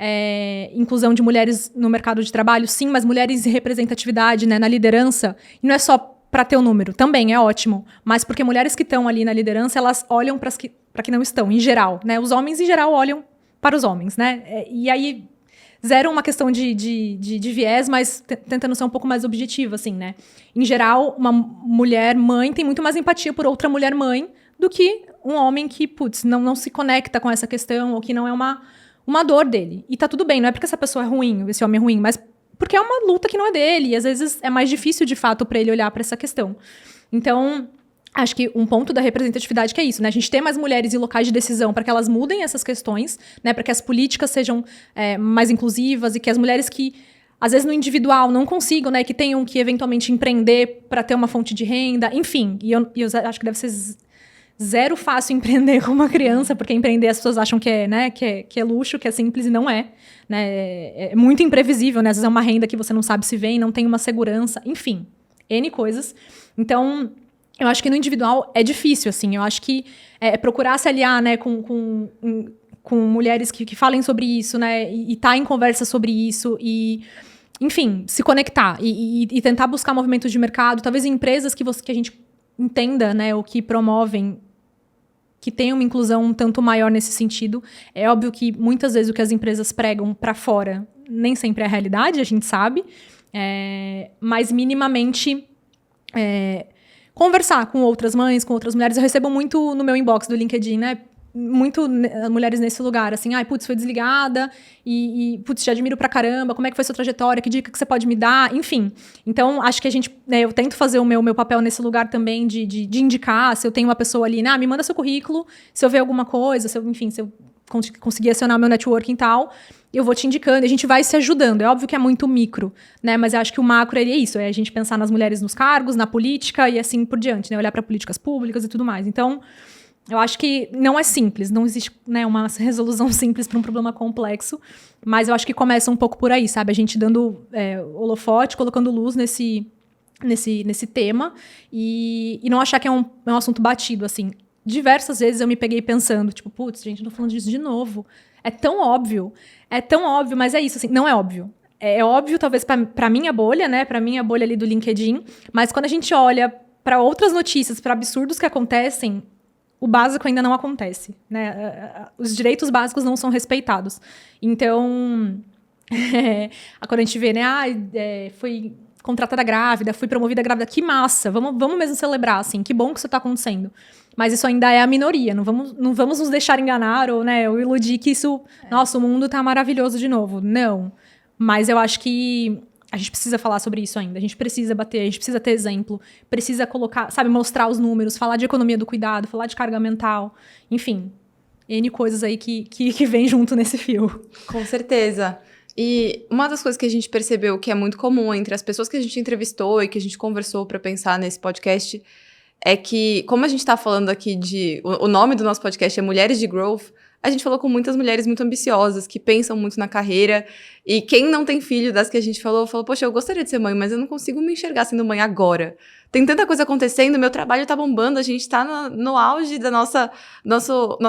inclusão de mulheres no mercado de trabalho, sim, mas mulheres em representatividade, né, na liderança, e não é só para ter o número, também é ótimo, mas porque mulheres que estão ali na liderança, elas olham para que não estão, em geral, né? Os homens, em geral, olham para os homens, né? E aí, zero uma questão de viés, mas tentando ser um pouco mais objetiva, assim, né? Em geral, uma mulher mãe tem muito mais empatia por outra mulher mãe do que um homem que, não se conecta com essa questão, ou que não é uma dor dele. E tá tudo bem, não é porque essa pessoa é ruim, esse homem é ruim, mas porque é uma luta que não é dele, e às vezes é mais difícil, de fato, para ele olhar para essa questão. Então, acho que um ponto da representatividade que é isso, né? A gente ter mais mulheres em locais de decisão para que elas mudem essas questões, né? Para que as políticas sejam mais inclusivas e que as mulheres que, às vezes, no individual não consigam, né? Que tenham que, eventualmente, empreender para ter uma fonte de renda, enfim. E eu acho que deve ser zero fácil empreender com uma criança, porque empreender as pessoas acham que é luxo, que é simples, e não é. Né? É muito imprevisível, né? Às vezes é uma renda que você não sabe se vem, não tem uma segurança, enfim, N coisas. Então, eu acho que no individual é difícil, assim. Eu acho que procurar se aliar, né, com mulheres que falem sobre isso, né, e tá em conversa sobre isso, e, enfim, se conectar e tentar buscar movimentos de mercado, talvez em empresas que a gente entenda, né, o que promovem, que tenha uma inclusão um tanto maior nesse sentido. É óbvio que muitas vezes o que as empresas pregam para fora nem sempre é a realidade, a gente sabe, mas minimamente conversar com outras mães, com outras mulheres. Eu recebo muito no meu inbox do LinkedIn, né? Muito mulheres nesse lugar, assim, foi desligada e te admiro pra caramba, como é que foi sua trajetória, que dica que você pode me dar, enfim. Então, acho que eu tento fazer o meu papel nesse lugar também de indicar, se eu tenho uma pessoa ali, me manda seu currículo, se eu ver alguma coisa, se eu conseguir acionar o meu networking e tal, eu vou te indicando, e a gente vai se ajudando. É óbvio que é muito micro, né? Mas eu acho que o macro é isso, é a gente pensar nas mulheres nos cargos, na política e assim por diante, né? Olhar para políticas públicas e tudo mais. Então, eu acho que não é simples, não existe, né, uma resolução simples para um problema complexo, mas eu acho que começa um pouco por aí, sabe? A gente dando holofote, colocando luz nesse tema e não achar que é um assunto batido, assim. Diversas vezes eu me peguei pensando, tipo, putz, gente, eu tô falando disso de novo. É tão óbvio, mas é isso, assim, não é óbvio. É óbvio, talvez, pra minha bolha, né? Pra minha bolha ali do LinkedIn, mas quando a gente olha para outras notícias, para absurdos que acontecem, o básico ainda não acontece, né? Os direitos básicos não são respeitados. Então, quando a gente vê, né? Fui contratada grávida, fui promovida grávida, que massa! Vamos mesmo celebrar, assim, que bom que isso está acontecendo. Mas isso ainda é a minoria, não vamos nos deixar enganar ou, né, ou iludir que isso, nossa, o mundo tá maravilhoso de novo. Não. Mas eu acho que a gente precisa falar sobre isso ainda, a gente precisa bater, a gente precisa ter exemplo, precisa colocar, sabe, mostrar os números, falar de economia do cuidado, falar de carga mental, enfim, N coisas aí que vem junto nesse fio. Com certeza. E uma das coisas que a gente percebeu que é muito comum entre as pessoas que a gente entrevistou e que a gente conversou para pensar nesse podcast é que, como a gente está falando aqui o nome do nosso podcast é Mulheres de Growth, a gente falou com muitas mulheres muito ambiciosas, que pensam muito na carreira, e quem não tem filho, das que a gente falou, poxa, eu gostaria de ser mãe, mas eu não consigo me enxergar sendo mãe agora. Tem tanta coisa acontecendo, meu trabalho tá bombando, a gente tá no auge da nossa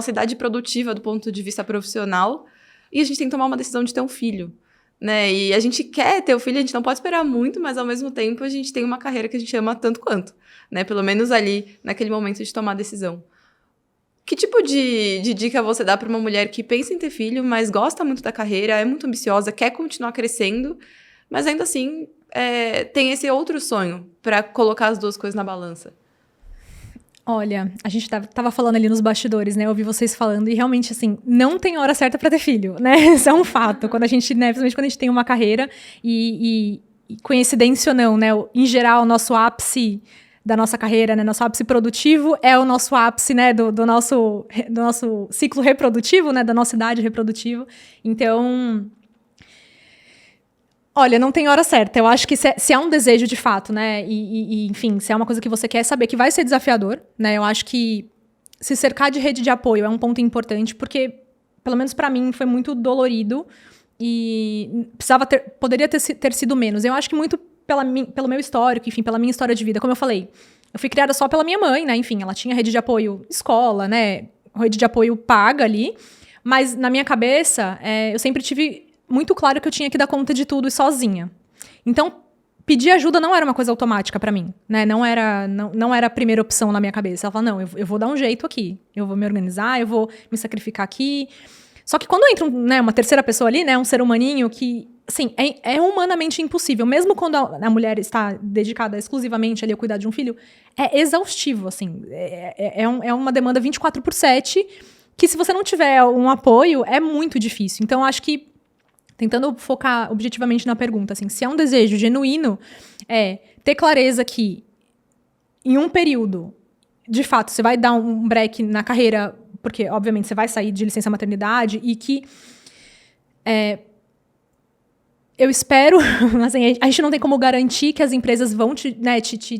idade produtiva do ponto de vista profissional, e a gente tem que tomar uma decisão de ter um filho, né? E a gente quer ter o filho, a gente não pode esperar muito, mas ao mesmo tempo a gente tem uma carreira que a gente ama tanto quanto, né? Pelo menos ali, naquele momento de tomar a decisão. Que tipo de dica você dá para uma mulher que pensa em ter filho, mas gosta muito da carreira, é muito ambiciosa, quer continuar crescendo, mas ainda assim tem esse outro sonho para colocar as duas coisas na balança? Olha, a gente tava falando ali nos bastidores, né? Eu ouvi vocês falando e realmente, assim, não tem hora certa para ter filho, né? Isso é um fato. Quando a gente, né, principalmente quando a gente tem uma carreira e coincidência ou não, né? Em geral, o nosso ápice da nossa carreira, né? Nosso ápice produtivo é o nosso ápice, né? Do nosso ciclo reprodutivo, né? Da nossa idade reprodutiva. Então, olha, não tem hora certa. Eu acho que se é um desejo de fato, né? Enfim, se é uma coisa que você quer saber que vai ser desafiador, né? Eu acho que se cercar de rede de apoio é um ponto importante, porque, pelo menos para mim, foi muito dolorido e poderia ter sido menos. Eu acho que muito pelo meu histórico, enfim, pela minha história de vida. Como eu falei, eu fui criada só pela minha mãe, né? Enfim, ela tinha rede de apoio escola, né? Rede de apoio paga ali. Mas na minha cabeça, eu sempre tive muito claro que eu tinha que dar conta de tudo e sozinha. Então, pedir ajuda não era uma coisa automática pra mim, né? Não era a primeira opção na minha cabeça. Ela falava, não, eu vou dar um jeito aqui. Eu vou me organizar, eu vou me sacrificar aqui. Só que quando entra uma terceira pessoa ali, né? Um ser humaninho que, assim, é humanamente impossível. Mesmo quando a mulher está dedicada exclusivamente ali a cuidar de um filho, é exaustivo, assim. É uma demanda 24/7 que, se você não tiver um apoio, é muito difícil. Então, acho que, tentando focar objetivamente na pergunta, assim, se é um desejo genuíno, ter clareza que, em um período, de fato, você vai dar um break na carreira, porque, obviamente, você vai sair de licença maternidade e que eu espero, assim, a gente não tem como garantir que as empresas vão te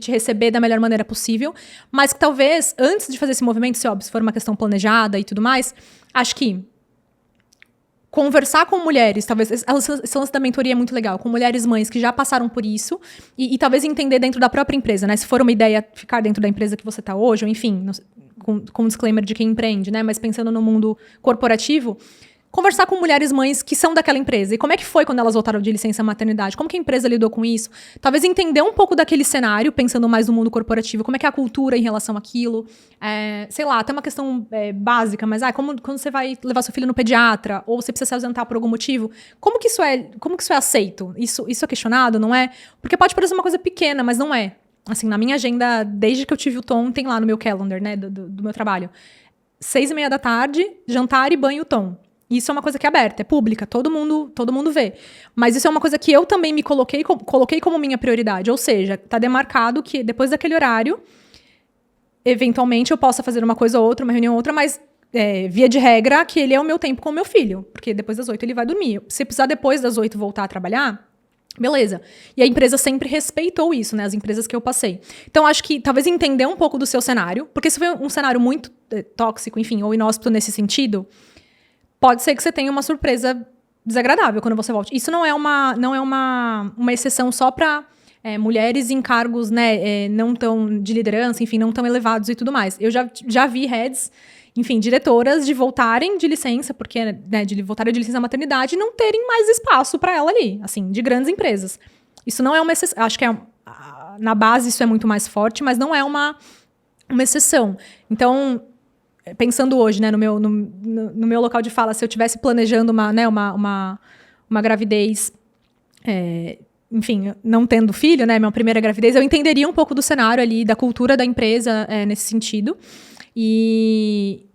receber da melhor maneira possível, mas que talvez, antes de fazer esse movimento, se for uma questão planejada e tudo mais, acho que conversar com mulheres, talvez, esse lance da mentoria é muito legal, com mulheres mães que já passaram por isso e talvez entender dentro da própria empresa, né? Se for uma ideia ficar dentro da empresa que você está hoje, ou enfim, com um disclaimer de quem empreende, né? Mas pensando no mundo corporativo, conversar com mulheres mães que são daquela empresa. E como é que foi quando elas voltaram de licença maternidade? Como que a empresa lidou com isso? Talvez entender um pouco daquele cenário, pensando mais no mundo corporativo. Como é que é a cultura em relação àquilo? Sei lá, até uma questão básica, mas quando você vai levar seu filho no pediatra, ou você precisa se ausentar por algum motivo, como que isso é aceito? Isso é questionado, não é? Porque pode parecer uma coisa pequena, mas não é. Assim, na minha agenda, desde que eu tive o Tom, tem lá no meu calendar, né, do meu trabalho. 6:30 da tarde, jantar e banho Tom. Isso é uma coisa que é aberta, é pública, todo mundo vê. Mas isso é uma coisa que eu também me coloquei como minha prioridade. Ou seja, tá demarcado que depois daquele horário, eventualmente eu possa fazer uma coisa ou outra, uma reunião ou outra, mas via de regra, aquele é o meu tempo com o meu filho, porque depois das 8 ele vai dormir. Se precisar depois das 8 voltar a trabalhar, beleza. E a empresa sempre respeitou isso, né? As empresas que eu passei. Então, acho que talvez entender um pouco do seu cenário, porque se for um cenário muito tóxico, enfim, ou inóspito nesse sentido, pode ser que você tenha uma surpresa desagradável quando você volte. Isso não é uma exceção só para mulheres em cargos, né, não tão de liderança, enfim, não tão elevados e tudo mais. Eu já vi heads, enfim, diretoras de voltarem de licença, porque, né, de voltarem de licença maternidade e não terem mais espaço para ela ali, assim, de grandes empresas. Isso não é uma exceção. Acho que na base isso é muito mais forte, mas não é uma exceção. Então, pensando hoje, né, no meu local de fala, se eu estivesse planejando uma gravidez, enfim, não tendo filho, né, minha primeira gravidez, eu entenderia um pouco do cenário ali, da cultura da empresa nesse sentido. E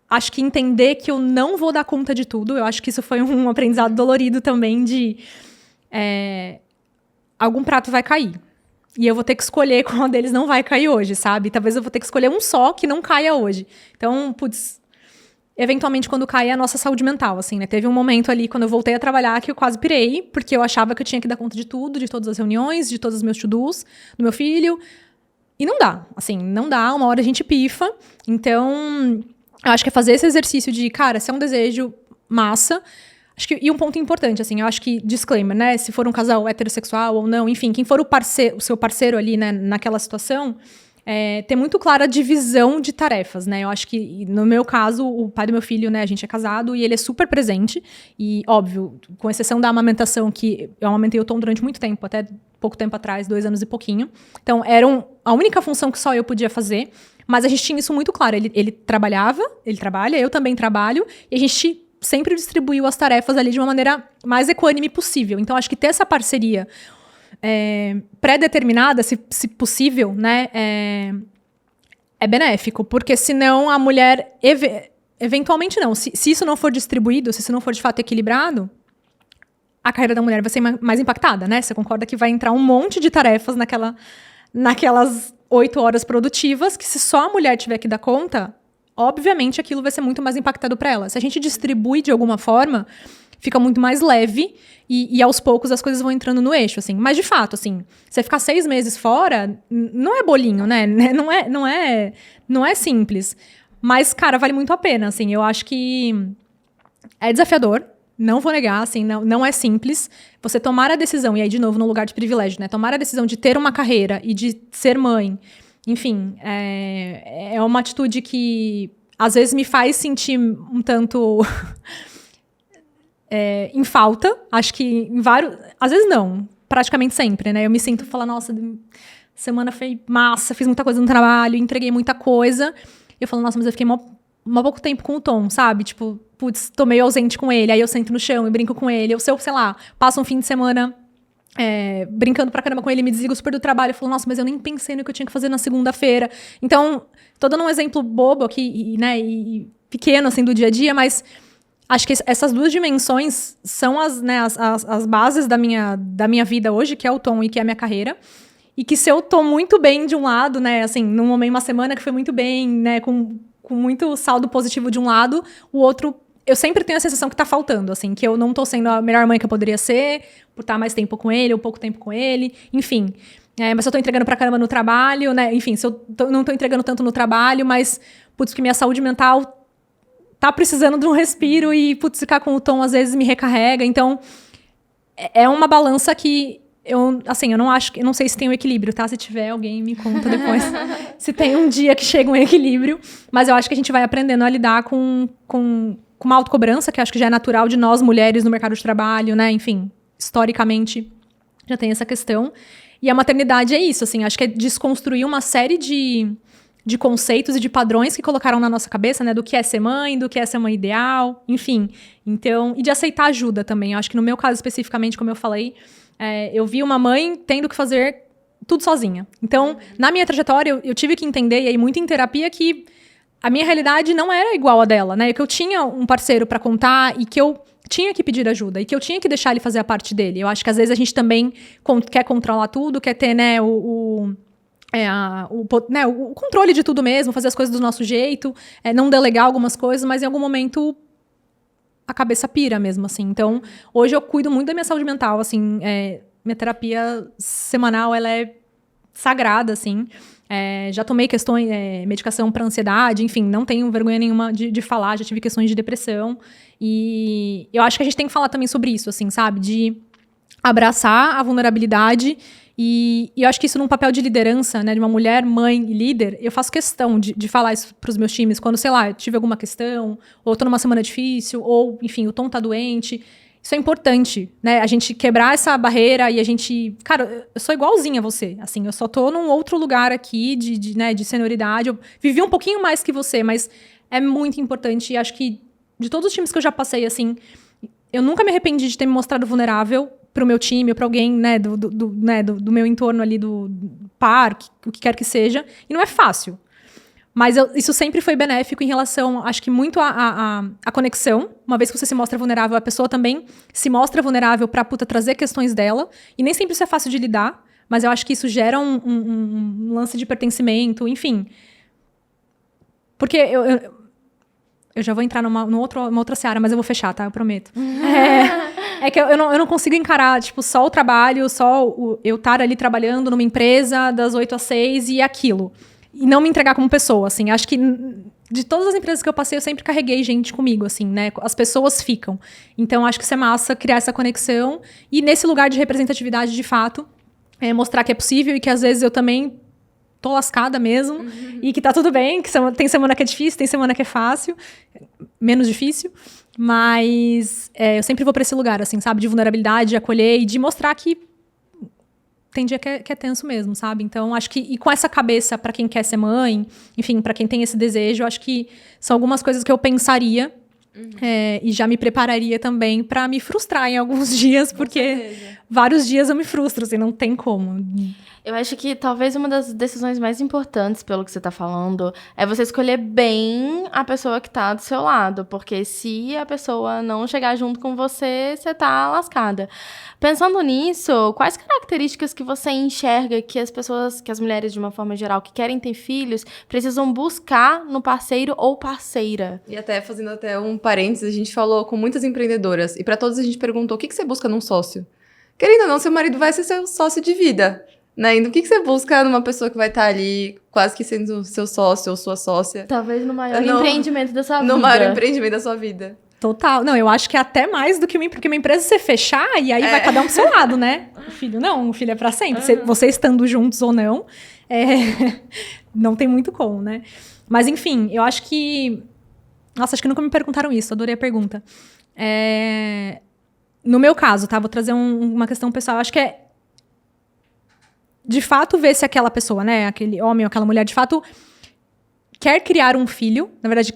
acho que entender que eu não vou dar conta de tudo, eu acho que isso foi um aprendizado dolorido também de algum prato vai cair. E eu vou ter que escolher qual deles não vai cair hoje, sabe? Talvez eu vou ter que escolher um só que não caia hoje. Então, eventualmente quando cai é a nossa saúde mental, assim, né? Teve um momento ali, quando eu voltei a trabalhar, que eu quase pirei, porque eu achava que eu tinha que dar conta de tudo, de todas as reuniões, de todos os meus to-dos, do meu filho. E não dá, assim, não dá, uma hora a gente pifa. Então, eu acho que é fazer esse exercício de, cara, se é um desejo, massa. Acho que, e um ponto importante, assim, eu acho que, disclaimer, né, se for um casal heterossexual ou não, enfim, quem for o seu parceiro ali, né, naquela situação, ter muito clara a divisão de tarefas, né, eu acho que, no meu caso, o pai do meu filho, né, a gente é casado e ele é super presente e, óbvio, com exceção da amamentação, que eu amamentei o Tom durante muito tempo, até pouco tempo atrás, 2 anos e pouquinho, então, era a única função que só eu podia fazer, mas a gente tinha isso muito claro, ele trabalhava, ele trabalha, eu também trabalho, e a gente sempre distribuiu as tarefas ali de uma maneira mais equânime possível. Então, acho que ter essa parceria pré-determinada, se possível, né, é benéfico. Porque senão a mulher, eventualmente não. Se isso não for distribuído, se isso não for de fato equilibrado, a carreira da mulher vai ser mais impactada, né? Você concorda que vai entrar um monte de tarefas naquelas 8 horas produtivas, que se só a mulher tiver que dar conta, obviamente aquilo vai ser muito mais impactado para ela. Se a gente distribui de alguma forma, fica muito mais leve e aos poucos as coisas vão entrando no eixo, assim. Mas, de fato, assim, você ficar 6 meses fora, não é bolinho, né? Não é simples. Mas, cara, vale muito a pena, assim. Eu acho que é desafiador, não vou negar, assim, não é simples. Você tomar a decisão, e aí, de novo, no lugar de privilégio, né? Tomar a decisão de ter uma carreira e de ser mãe, enfim, é uma atitude que às vezes me faz sentir um tanto em falta. Acho que às vezes não, praticamente sempre, né? Eu me sinto falar, nossa, semana foi massa, fiz muita coisa no trabalho, entreguei muita coisa. Eu falo, nossa, mas eu fiquei mó pouco tempo com o Tom, sabe? Tipo, putz, tô meio ausente com ele, aí eu sento no chão e brinco com ele. Ou se eu, sei lá, passo um fim de semana brincando pra caramba com ele, me desligo super do trabalho, eu falo, nossa, mas eu nem pensei no que eu tinha que fazer na segunda-feira. Então, tô dando um exemplo bobo aqui, e pequeno, assim, do dia a dia, mas acho que essas 2 dimensões são as bases da minha vida hoje, que é o Tom e que é a minha carreira. E que se eu tô muito bem de um lado, né, assim, num momento, uma semana que foi muito bem, né, com muito saldo positivo de um lado, o outro, eu sempre tenho a sensação que tá faltando, assim, que eu não tô sendo a melhor mãe que eu poderia ser, por estar mais tempo com ele, ou pouco tempo com ele, enfim. Mas se eu tô entregando pra caramba no trabalho, né, enfim, se eu não tô entregando tanto no trabalho, mas, putz, que minha saúde mental tá precisando de um respiro e, putz, ficar com o Tom às vezes me recarrega, então é uma balança que eu não sei se tem um equilíbrio, tá? Se tiver, alguém me conta depois se tem um dia que chega um equilíbrio, mas eu acho que a gente vai aprendendo a lidar com uma autocobrança, que acho que já é natural de nós, mulheres, no mercado de trabalho, né? Enfim, historicamente, já tem essa questão. E a maternidade é isso, assim, acho que é desconstruir uma série de conceitos e de padrões que colocaram na nossa cabeça, né? Do que é ser mãe ideal, enfim. Então, e de aceitar ajuda também. Eu acho que no meu caso, especificamente, como eu falei, eu vi uma mãe tendo que fazer tudo sozinha. Então, na minha trajetória, eu tive que entender, e aí muito em terapia, que a minha realidade não era igual a dela, né? Que eu tinha um parceiro para contar e que eu tinha que pedir ajuda e que eu tinha que deixar ele fazer a parte dele. Eu acho que às vezes a gente também quer controlar tudo, quer ter, né, o controle de tudo mesmo, fazer as coisas do nosso jeito, não delegar algumas coisas, mas em algum momento a cabeça pira mesmo, assim. Então, hoje eu cuido muito da minha saúde mental, assim, minha terapia semanal, ela é sagrada, assim. Já tomei medicação para ansiedade, enfim, não tenho vergonha nenhuma de falar, já tive questões de depressão. E eu acho que a gente tem que falar também sobre isso, assim, sabe? De abraçar a vulnerabilidade. E eu acho que isso num papel de liderança, né, de uma mulher, mãe e líder, eu faço questão de falar isso pros meus times, quando, sei lá, eu tive alguma questão, ou tô numa semana difícil, ou, enfim, o Tom tá doente. Isso é importante, né, a gente quebrar essa barreira e a gente... Cara, eu sou igualzinha a você, assim, eu só tô num outro lugar aqui de senioridade, eu vivi um pouquinho mais que você, mas é muito importante, e acho que de todos os times que eu já passei, assim, eu nunca me arrependi de ter me mostrado vulnerável pro meu time, ou pra alguém, né, do meu entorno ali, do par, o que quer que seja. E não é fácil. Mas isso sempre foi benéfico em relação, acho que muito à conexão. Uma vez que você se mostra vulnerável, a pessoa também se mostra vulnerável pra trazer questões dela. E nem sempre isso é fácil de lidar, mas eu acho que isso gera um lance de pertencimento, enfim. Porque eu já vou entrar numa outra seara, mas eu vou fechar, tá? Eu prometo. É que eu não consigo encarar, tipo, só o trabalho, eu estar ali trabalhando numa empresa das 8 às 6 e aquilo. E não me entregar como pessoa, assim. Acho que de todas as empresas que eu passei, eu sempre carreguei gente comigo, assim, né? As pessoas ficam. Então, acho que isso é massa, criar essa conexão. E nesse lugar de representatividade, de fato, mostrar que é possível e que às vezes eu também tô lascada mesmo. E que tá tudo bem, que tem semana que é difícil, tem semana que é fácil. Menos difícil. Mas eu sempre vou pra esse lugar, assim, sabe? De vulnerabilidade, de acolher e de mostrar que tem dia que é tenso mesmo, sabe? Então, acho que... E com essa cabeça pra quem quer ser mãe, enfim, pra quem tem esse desejo, acho que são algumas coisas que eu pensaria e já me prepararia também pra me frustrar em alguns dias, porque vários dias eu me frustro, assim, não tem como. Eu acho que talvez uma das decisões mais importantes, pelo que você tá falando, é você escolher bem a pessoa que tá do seu lado. Porque se a pessoa não chegar junto com você, você tá lascada. Pensando nisso, quais características que você enxerga que as mulheres, de uma forma geral, que querem ter filhos, precisam buscar no parceiro ou parceira? E até, fazendo até um parênteses, a gente falou com muitas empreendedoras. E pra todas a gente perguntou, o que você busca num sócio? Querendo ou não, seu marido vai ser seu sócio de vida. Né? E o que você busca numa pessoa que vai estar ali, quase que sendo seu sócio ou sua sócia? Talvez no maior empreendimento da sua vida. No maior empreendimento da sua vida. Total. Não, eu acho que é até mais do que porque uma empresa você fechar e aí vai cada um pro seu lado, né? O filho não, o filho é pra sempre. Você estando juntos ou não, não tem muito como, né? Mas enfim, eu acho que... Nossa, acho que nunca me perguntaram isso, adorei a pergunta. No meu caso, tá? Vou trazer uma questão pessoal. Eu acho que de fato, ver se aquela pessoa, né, aquele homem ou aquela mulher, de fato, quer criar um filho. Na verdade,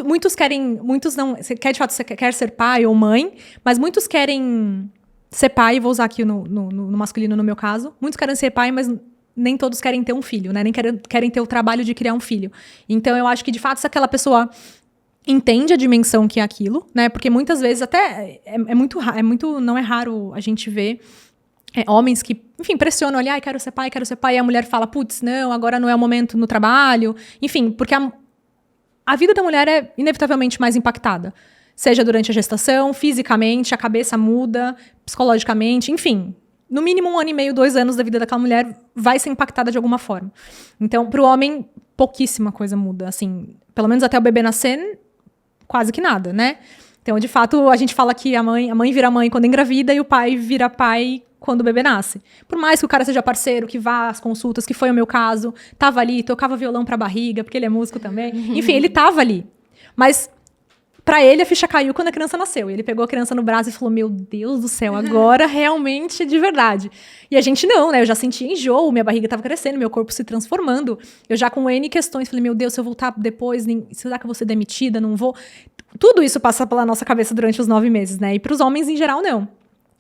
muitos querem... Muitos não... de fato, você quer ser pai ou mãe, mas muitos querem ser pai, vou usar aqui no masculino no meu caso. Muitos querem ser pai, mas nem todos querem ter um filho, né? Nem querem ter o trabalho de criar um filho. Então, eu acho que, de fato, se aquela pessoa entende a dimensão que é aquilo, né? Porque muitas vezes até não é raro a gente ver homens que, enfim, pressionam ali, quero ser pai, e a mulher fala, putz, não, agora não é o momento no trabalho. Enfim, porque a vida da mulher é inevitavelmente mais impactada. Seja durante a gestação, fisicamente, a cabeça muda, psicologicamente, enfim. No mínimo 1 ano e meio, 2 anos da vida daquela mulher vai ser impactada de alguma forma. Então, pro homem, pouquíssima coisa muda. Assim, pelo menos até o bebê nascer, quase que nada, né? Então, de fato, a gente fala que a mãe vira mãe quando engravida e o pai vira pai quando o bebê nasce. Por mais que o cara seja parceiro, que vá às consultas, que foi o meu caso, tava ali, tocava violão pra barriga, porque ele é músico também. Enfim, ele tava ali. Mas, pra ele, a ficha caiu quando a criança nasceu. E ele pegou a criança no braço e falou, meu Deus do céu, agora realmente de verdade. E a gente não, né? Eu já sentia enjoo, minha barriga tava crescendo, meu corpo se transformando. Eu já com N questões, falei, meu Deus, se eu voltar depois, será que eu vou ser demitida? Não vou... Tudo isso passa pela nossa cabeça durante os 9 meses, né? E pros homens, em geral, não.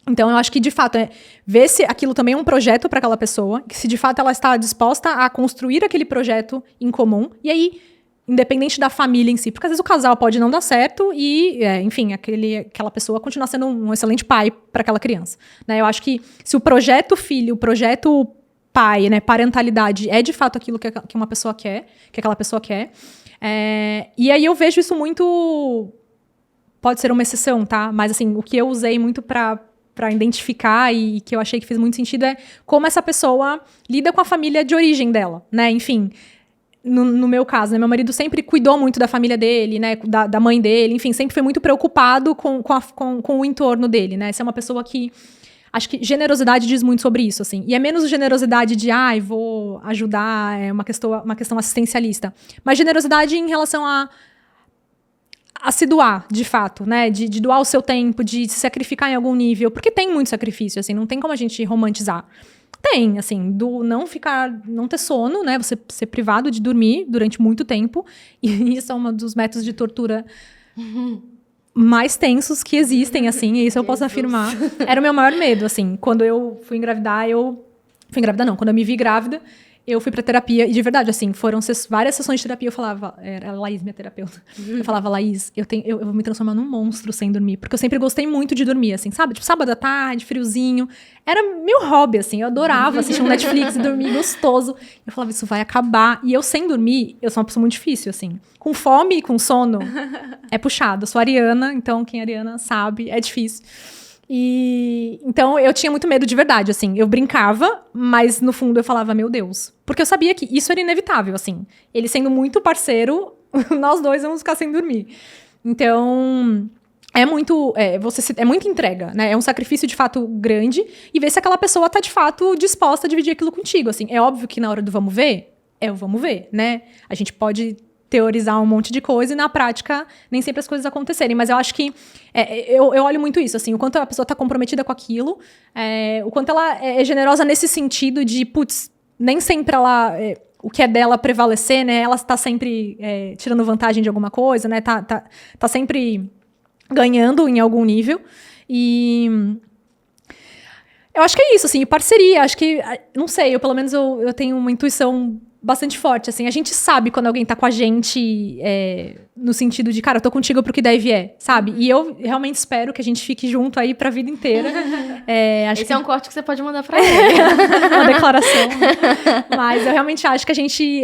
Então, eu acho que, de fato, ver se aquilo também é um projeto para aquela pessoa, que se, de fato, ela está disposta a construir aquele projeto em comum, e aí, independente da família em si, porque às vezes o casal pode não dar certo e, enfim, aquela pessoa continuar sendo um excelente pai para aquela criança. Né? Eu acho que se o projeto filho, o projeto pai, né? Parentalidade é de fato aquilo que uma pessoa quer, que aquela pessoa quer. E aí eu vejo isso muito... Pode ser uma exceção, tá? Mas assim, o que eu usei muito pra identificar e que eu achei que fez muito sentido é como essa pessoa lida com a família de origem dela, né? Enfim, no meu caso, né? Meu marido sempre cuidou muito da família dele, né? Da mãe dele, enfim, sempre foi muito preocupado com o entorno dele, né? Essa é uma pessoa que... Acho que generosidade diz muito sobre isso, assim. E é menos generosidade de, vou ajudar, é uma questão assistencialista. Mas generosidade em relação a se doar, de fato, né? De doar o seu tempo, de se sacrificar em algum nível. Porque tem muito sacrifício, assim, não tem como a gente romantizar. Tem, assim, não ter sono, né? Você ser privado de dormir durante muito tempo. E isso é um dos métodos de tortura mais tensos que existem, assim. E isso eu posso afirmar. Era o meu maior medo, assim. Quando eu fui engravidar, quando eu me vi grávida, eu fui pra terapia, e de verdade, assim, foram várias sessões de terapia, eu falava, era a Laís, minha terapeuta, eu falava, Laís, eu vou me transformar num monstro sem dormir, porque eu sempre gostei muito de dormir, assim, sabe? Tipo, sábado à tarde, friozinho, era meu hobby, assim, eu adorava assistir um Netflix e dormir gostoso, eu falava, isso vai acabar, e eu sem dormir, eu sou uma pessoa muito difícil, assim, com fome e com sono, é puxado, eu sou ariana, então quem é ariana sabe, é difícil. Então, eu tinha muito medo de verdade, assim. Eu brincava, mas no fundo eu falava, meu Deus. Porque eu sabia que isso era inevitável, assim. Ele sendo muito parceiro, nós dois vamos ficar sem dormir. Então, é muita entrega, né? É um sacrifício, de fato, grande. E ver se aquela pessoa tá, de fato, disposta a dividir aquilo contigo, assim. É óbvio que na hora do vamos ver, é o vamos ver, né? A gente pode teorizar um monte de coisa e, na prática, nem sempre as coisas acontecerem. Mas eu acho que... eu olho muito isso, assim. O quanto a pessoa tá comprometida com aquilo. O quanto ela é generosa nesse sentido de, putz, nem sempre ela... o que é dela prevalecer, né? Ela tá sempre tirando vantagem de alguma coisa, né? Tá sempre ganhando em algum nível. E... eu acho que é isso, assim. Parceria, acho que... não sei, pelo menos eu tenho uma intuição bastante forte, assim. A gente sabe quando alguém tá com a gente no sentido de, cara, eu tô contigo pro que deve sabe? E eu realmente espero que a gente fique junto aí pra vida inteira. Esse é um corte que você pode mandar pra ele. Uma declaração. Mas eu realmente acho que a gente...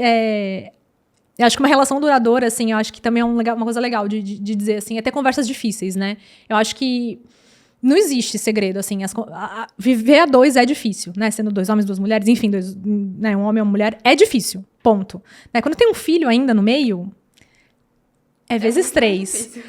eu acho que uma relação duradoura, assim, eu acho que também é uma coisa legal de dizer, assim, é ter conversas difíceis, né? Eu acho que não existe segredo, assim. Viver a dois é difícil, né? Sendo 2 homens, 2 mulheres, enfim, né? Um homem e uma mulher, é difícil, ponto. Né? Quando tem um filho ainda no meio, vezes 3.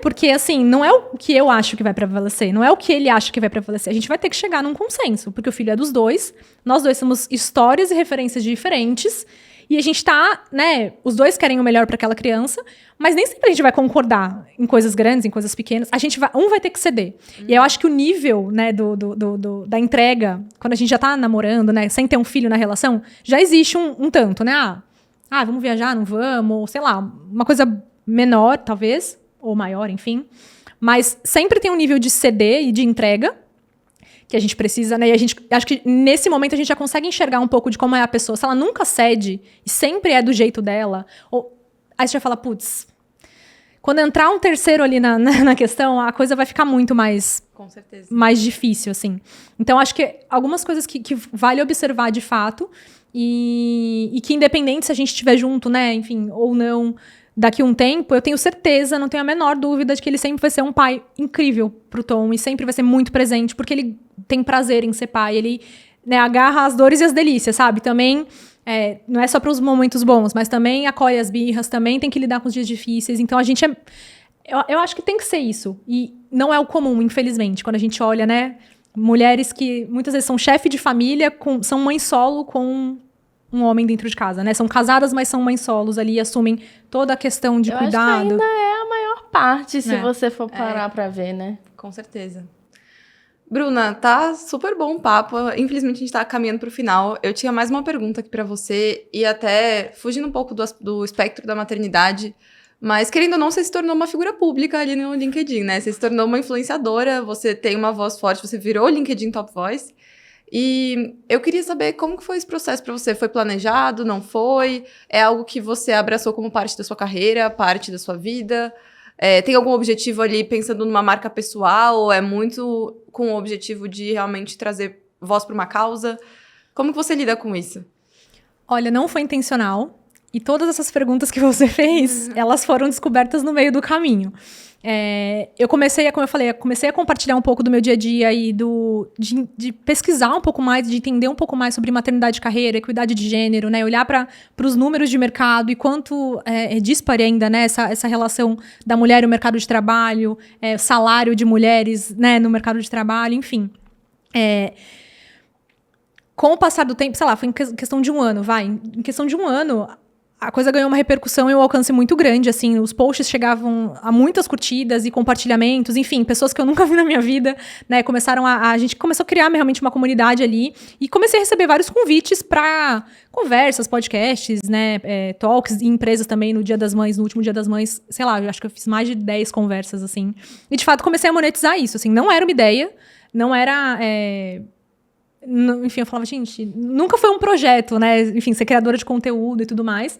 Porque, assim, não é o que eu acho que vai prevalecer, não é o que ele acha que vai prevalecer. A gente vai ter que chegar num consenso, porque o filho é dos dois, nós dois temos histórias e referências diferentes, e a gente tá, né, os dois querem o melhor para aquela criança, mas nem sempre a gente vai concordar em coisas grandes, em coisas pequenas. Um vai ter que ceder. E eu acho que o nível, né, da entrega, quando a gente já tá namorando, né, sem ter um filho na relação, já existe um tanto, né? Vamos viajar, não vamos, ou sei lá, uma coisa menor, talvez, ou maior, enfim. Mas sempre tem um nível de ceder e de entrega, que a gente precisa, né? E acho que nesse momento a gente já consegue enxergar um pouco de como é a pessoa. Se ela nunca cede e sempre é do jeito dela, aí você já fala, putz, quando entrar um terceiro ali na questão, a coisa vai ficar muito mais... Com certeza. Mais difícil, assim. Então, acho que algumas coisas que vale observar de fato e que independente se a gente estiver junto, né? Enfim, ou não... Daqui a um tempo, eu tenho certeza, não tenho a menor dúvida de que ele sempre vai ser um pai incrível pro Tom e sempre vai ser muito presente, porque ele tem prazer em ser pai, ele, né, agarra as dores e as delícias, sabe? Também, não é só para os momentos bons, mas também acolhe as birras, também tem que lidar com os dias difíceis. Então, a gente eu acho que tem que ser isso. E não é o comum, infelizmente, quando a gente olha, né, mulheres que muitas vezes são chefe de família, são mãe solo com um homem dentro de casa, né? São casadas, mas são mães solos ali, assumem toda a questão de cuidado. Acho que ainda é a maior parte, se você for parar pra ver, né? Com certeza. Bruna, tá super bom o papo. Infelizmente, a gente tá caminhando pro final. Eu tinha mais uma pergunta aqui pra você, e até fugindo um pouco do espectro da maternidade, mas querendo ou não, você se tornou uma figura pública ali no LinkedIn, né? Você se tornou uma influenciadora, você tem uma voz forte, você virou LinkedIn Top Voice. E eu queria saber como que foi esse processo para você. Foi planejado? Não foi? É algo que você abraçou como parte da sua carreira, parte da sua vida? Tem algum objetivo ali pensando numa marca pessoal? Ou é muito com o objetivo de realmente trazer voz para uma causa? Como que você lida com isso? Olha, não foi intencional. E todas essas perguntas que você fez, elas foram descobertas no meio do caminho. Eu comecei, como eu falei, comecei a compartilhar um pouco do meu dia a dia e de pesquisar um pouco mais, de entender um pouco mais sobre maternidade e carreira, equidade de gênero, né? Olhar para os números de mercado e quanto é dispare ainda, né? Essa relação da mulher e o mercado de trabalho, salário de mulheres, né? No mercado de trabalho, enfim. Com o passar do tempo, sei lá, foi em questão de um ano, em questão de um ano, a coisa ganhou uma repercussão e um alcance muito grande, assim, os posts chegavam a muitas curtidas e compartilhamentos, enfim, pessoas que eu nunca vi na minha vida, né, a gente começou a criar realmente uma comunidade ali, e comecei a receber vários convites para conversas, podcasts, né, talks em empresas também no Dia das Mães, no último Dia das Mães, sei lá, eu acho que eu fiz mais de 10 conversas, assim, e de fato comecei a monetizar isso, assim, não era uma ideia, não era... Enfim, eu falava, gente, nunca foi um projeto, né? Enfim, ser criadora de conteúdo e tudo mais.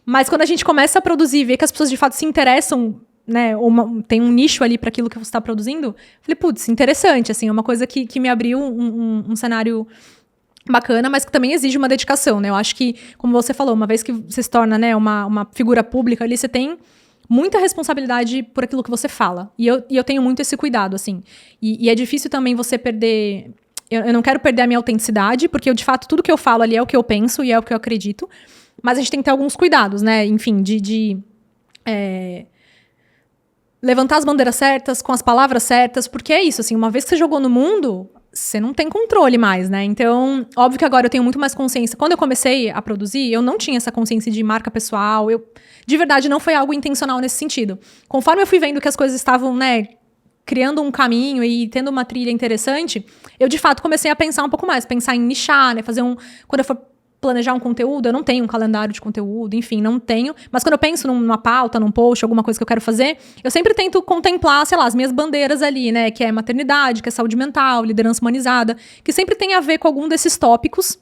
Mas quando a gente começa a produzir e vê que as pessoas de fato se interessam, né? Tem um nicho ali para aquilo que você está produzindo, falei, putz, interessante, assim, é uma coisa que me abriu um cenário bacana, mas que também exige uma dedicação, né? Eu acho que, como você falou, uma vez que você se torna, né, uma figura pública ali, você tem muita responsabilidade por aquilo que você fala. E eu tenho muito esse cuidado, assim. E é difícil também você perder... Eu não quero perder a minha autenticidade, porque de fato tudo que eu falo ali é o que eu penso e é o que eu acredito. Mas a gente tem que ter alguns cuidados, né? Enfim, levantar as bandeiras certas, com as palavras certas, porque é isso, assim, uma vez que você jogou no mundo, você não tem controle mais, né? Então, óbvio que agora eu tenho muito mais consciência. Quando eu comecei a produzir, eu não tinha essa consciência de marca pessoal. De verdade, não foi algo intencional nesse sentido. Conforme eu fui vendo que as coisas estavam, né, criando um caminho e tendo uma trilha interessante, eu, de fato, comecei a pensar um pouco mais. Pensar em nichar, né? Quando eu for planejar um conteúdo, eu não tenho um calendário de conteúdo, enfim, não tenho. Mas quando eu penso numa pauta, num post, alguma coisa que eu quero fazer, eu sempre tento contemplar, sei lá, as minhas bandeiras ali, né? Que é maternidade, que é saúde mental, liderança humanizada, que sempre tem a ver com algum desses tópicos,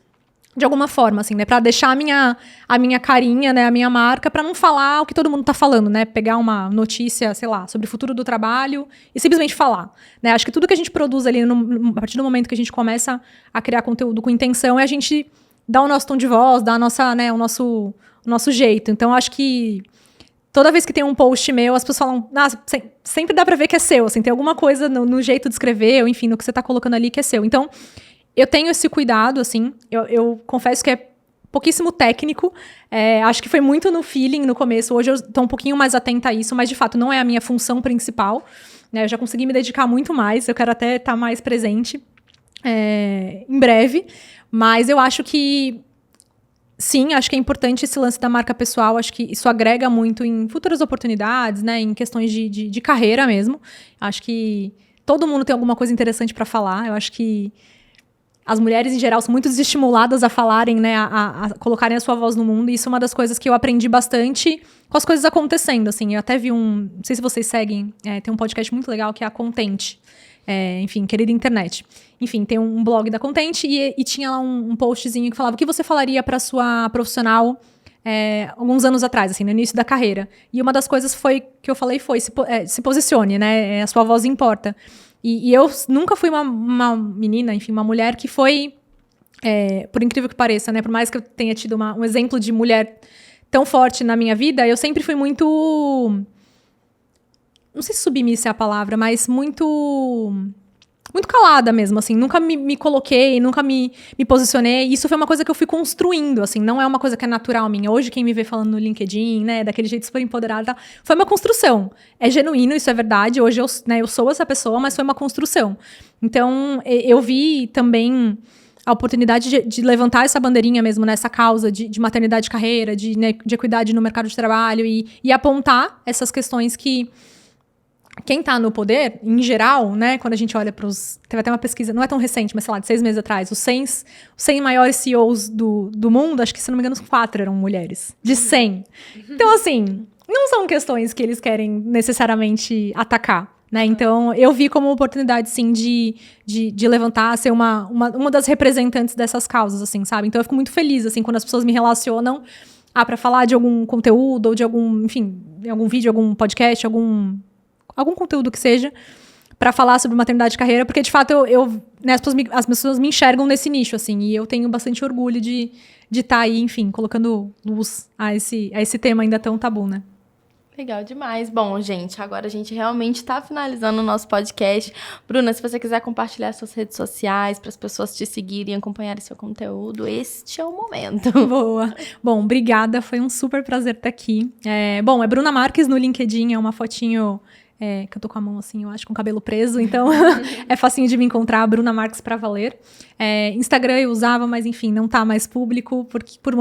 de alguma forma, assim, né? Pra deixar a minha carinha, né? A minha marca, pra não falar o que todo mundo tá falando, né? Pegar uma notícia, sei lá, sobre o futuro do trabalho e simplesmente falar, né? Acho que tudo que a gente produz ali, a partir do momento que a gente começa a criar conteúdo com intenção, é a gente dar o nosso tom de voz, dar a nossa, né? O nosso jeito. Então, acho que toda vez que tem um post meu, as pessoas falam, sempre dá pra ver que é seu, assim, tem alguma coisa no jeito de escrever, ou enfim, no que você tá colocando ali que é seu. Então, eu tenho esse cuidado, assim, eu confesso que é pouquíssimo técnico, acho que foi muito no feeling no começo, hoje eu tô um pouquinho mais atenta a isso, mas de fato não é a minha função principal, né, eu já consegui me dedicar muito mais, eu quero até estar mais presente em breve, mas eu acho que, sim, acho que é importante esse lance da marca pessoal, acho que isso agrega muito em futuras oportunidades, né, em questões de carreira mesmo, acho que todo mundo tem alguma coisa interessante para falar, eu acho que as mulheres, em geral, são muito desestimuladas a falarem, né, a colocarem a sua voz no mundo. E isso é uma das coisas que eu aprendi bastante com as coisas acontecendo, assim. Eu até vi não sei se vocês seguem, tem um podcast muito legal que é a Contente. Enfim, querida internet. Enfim, tem um blog da Contente e tinha lá um postzinho que falava o que você falaria para sua profissional alguns anos atrás, assim, no início da carreira. E uma das coisas que eu falei foi se posicione, né, a sua voz importa. E eu nunca fui uma menina, enfim, uma mulher que foi, por incrível que pareça, né? Por mais que eu tenha tido um exemplo de mulher tão forte na minha vida, eu sempre fui muito... Não sei se submissa é a palavra, mas muito calada mesmo, assim. Nunca me coloquei, nunca me posicionei. Isso foi uma coisa que eu fui construindo, assim. Não é uma coisa que é natural minha. Hoje, quem me vê falando no LinkedIn, né, daquele jeito super empoderado e tal, foi uma construção. É genuíno, isso é verdade. Hoje, eu sou essa pessoa, mas foi uma construção. Então, eu vi também a oportunidade de levantar essa bandeirinha mesmo, né, essa causa de maternidade e carreira, de equidade no mercado de trabalho e apontar essas questões que quem está no poder, em geral, né, quando a gente olha para os... Teve até uma pesquisa, não é tão recente, mas sei lá, de 6 meses atrás, os 100 maiores CEOs do mundo, acho que, se não me engano, 4 eram mulheres. De 100. Então, assim, não são questões que eles querem necessariamente atacar, né? Então, eu vi como uma oportunidade, sim, de levantar, ser uma das representantes dessas causas, assim, sabe? Então, eu fico muito feliz, assim, quando as pessoas me relacionam para falar de algum conteúdo ou de algum, enfim, algum vídeo, algum podcast, algum conteúdo que seja, pra falar sobre maternidade e carreira, porque de fato né, as pessoas me enxergam nesse nicho, assim, e eu tenho bastante orgulho de estar aí, enfim, colocando luz a esse tema ainda tão tabu, né? Legal demais. Bom, gente, agora a gente realmente está finalizando o nosso podcast. Bruna, se você quiser compartilhar suas redes sociais para as pessoas te seguirem, acompanharem seu conteúdo, este é o momento. Boa. Bom, obrigada. Foi um super prazer estar aqui. É Bruna Marques no LinkedIn, é uma fotinho que eu tô com a mão assim, eu acho, com o cabelo preso, então é facinho de me encontrar, Bruna Marques pra valer. Instagram eu usava, mas enfim, não tá mais público, porque por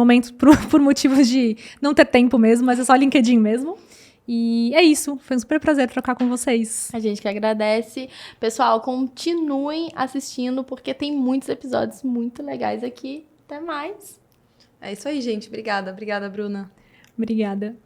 motivos de não ter tempo mesmo, mas é só LinkedIn mesmo. E é isso, foi um super prazer trocar com vocês. A gente que agradece. Pessoal, continuem assistindo, porque tem muitos episódios muito legais aqui. Até mais. É isso aí, gente. Obrigada, Bruna. Obrigada.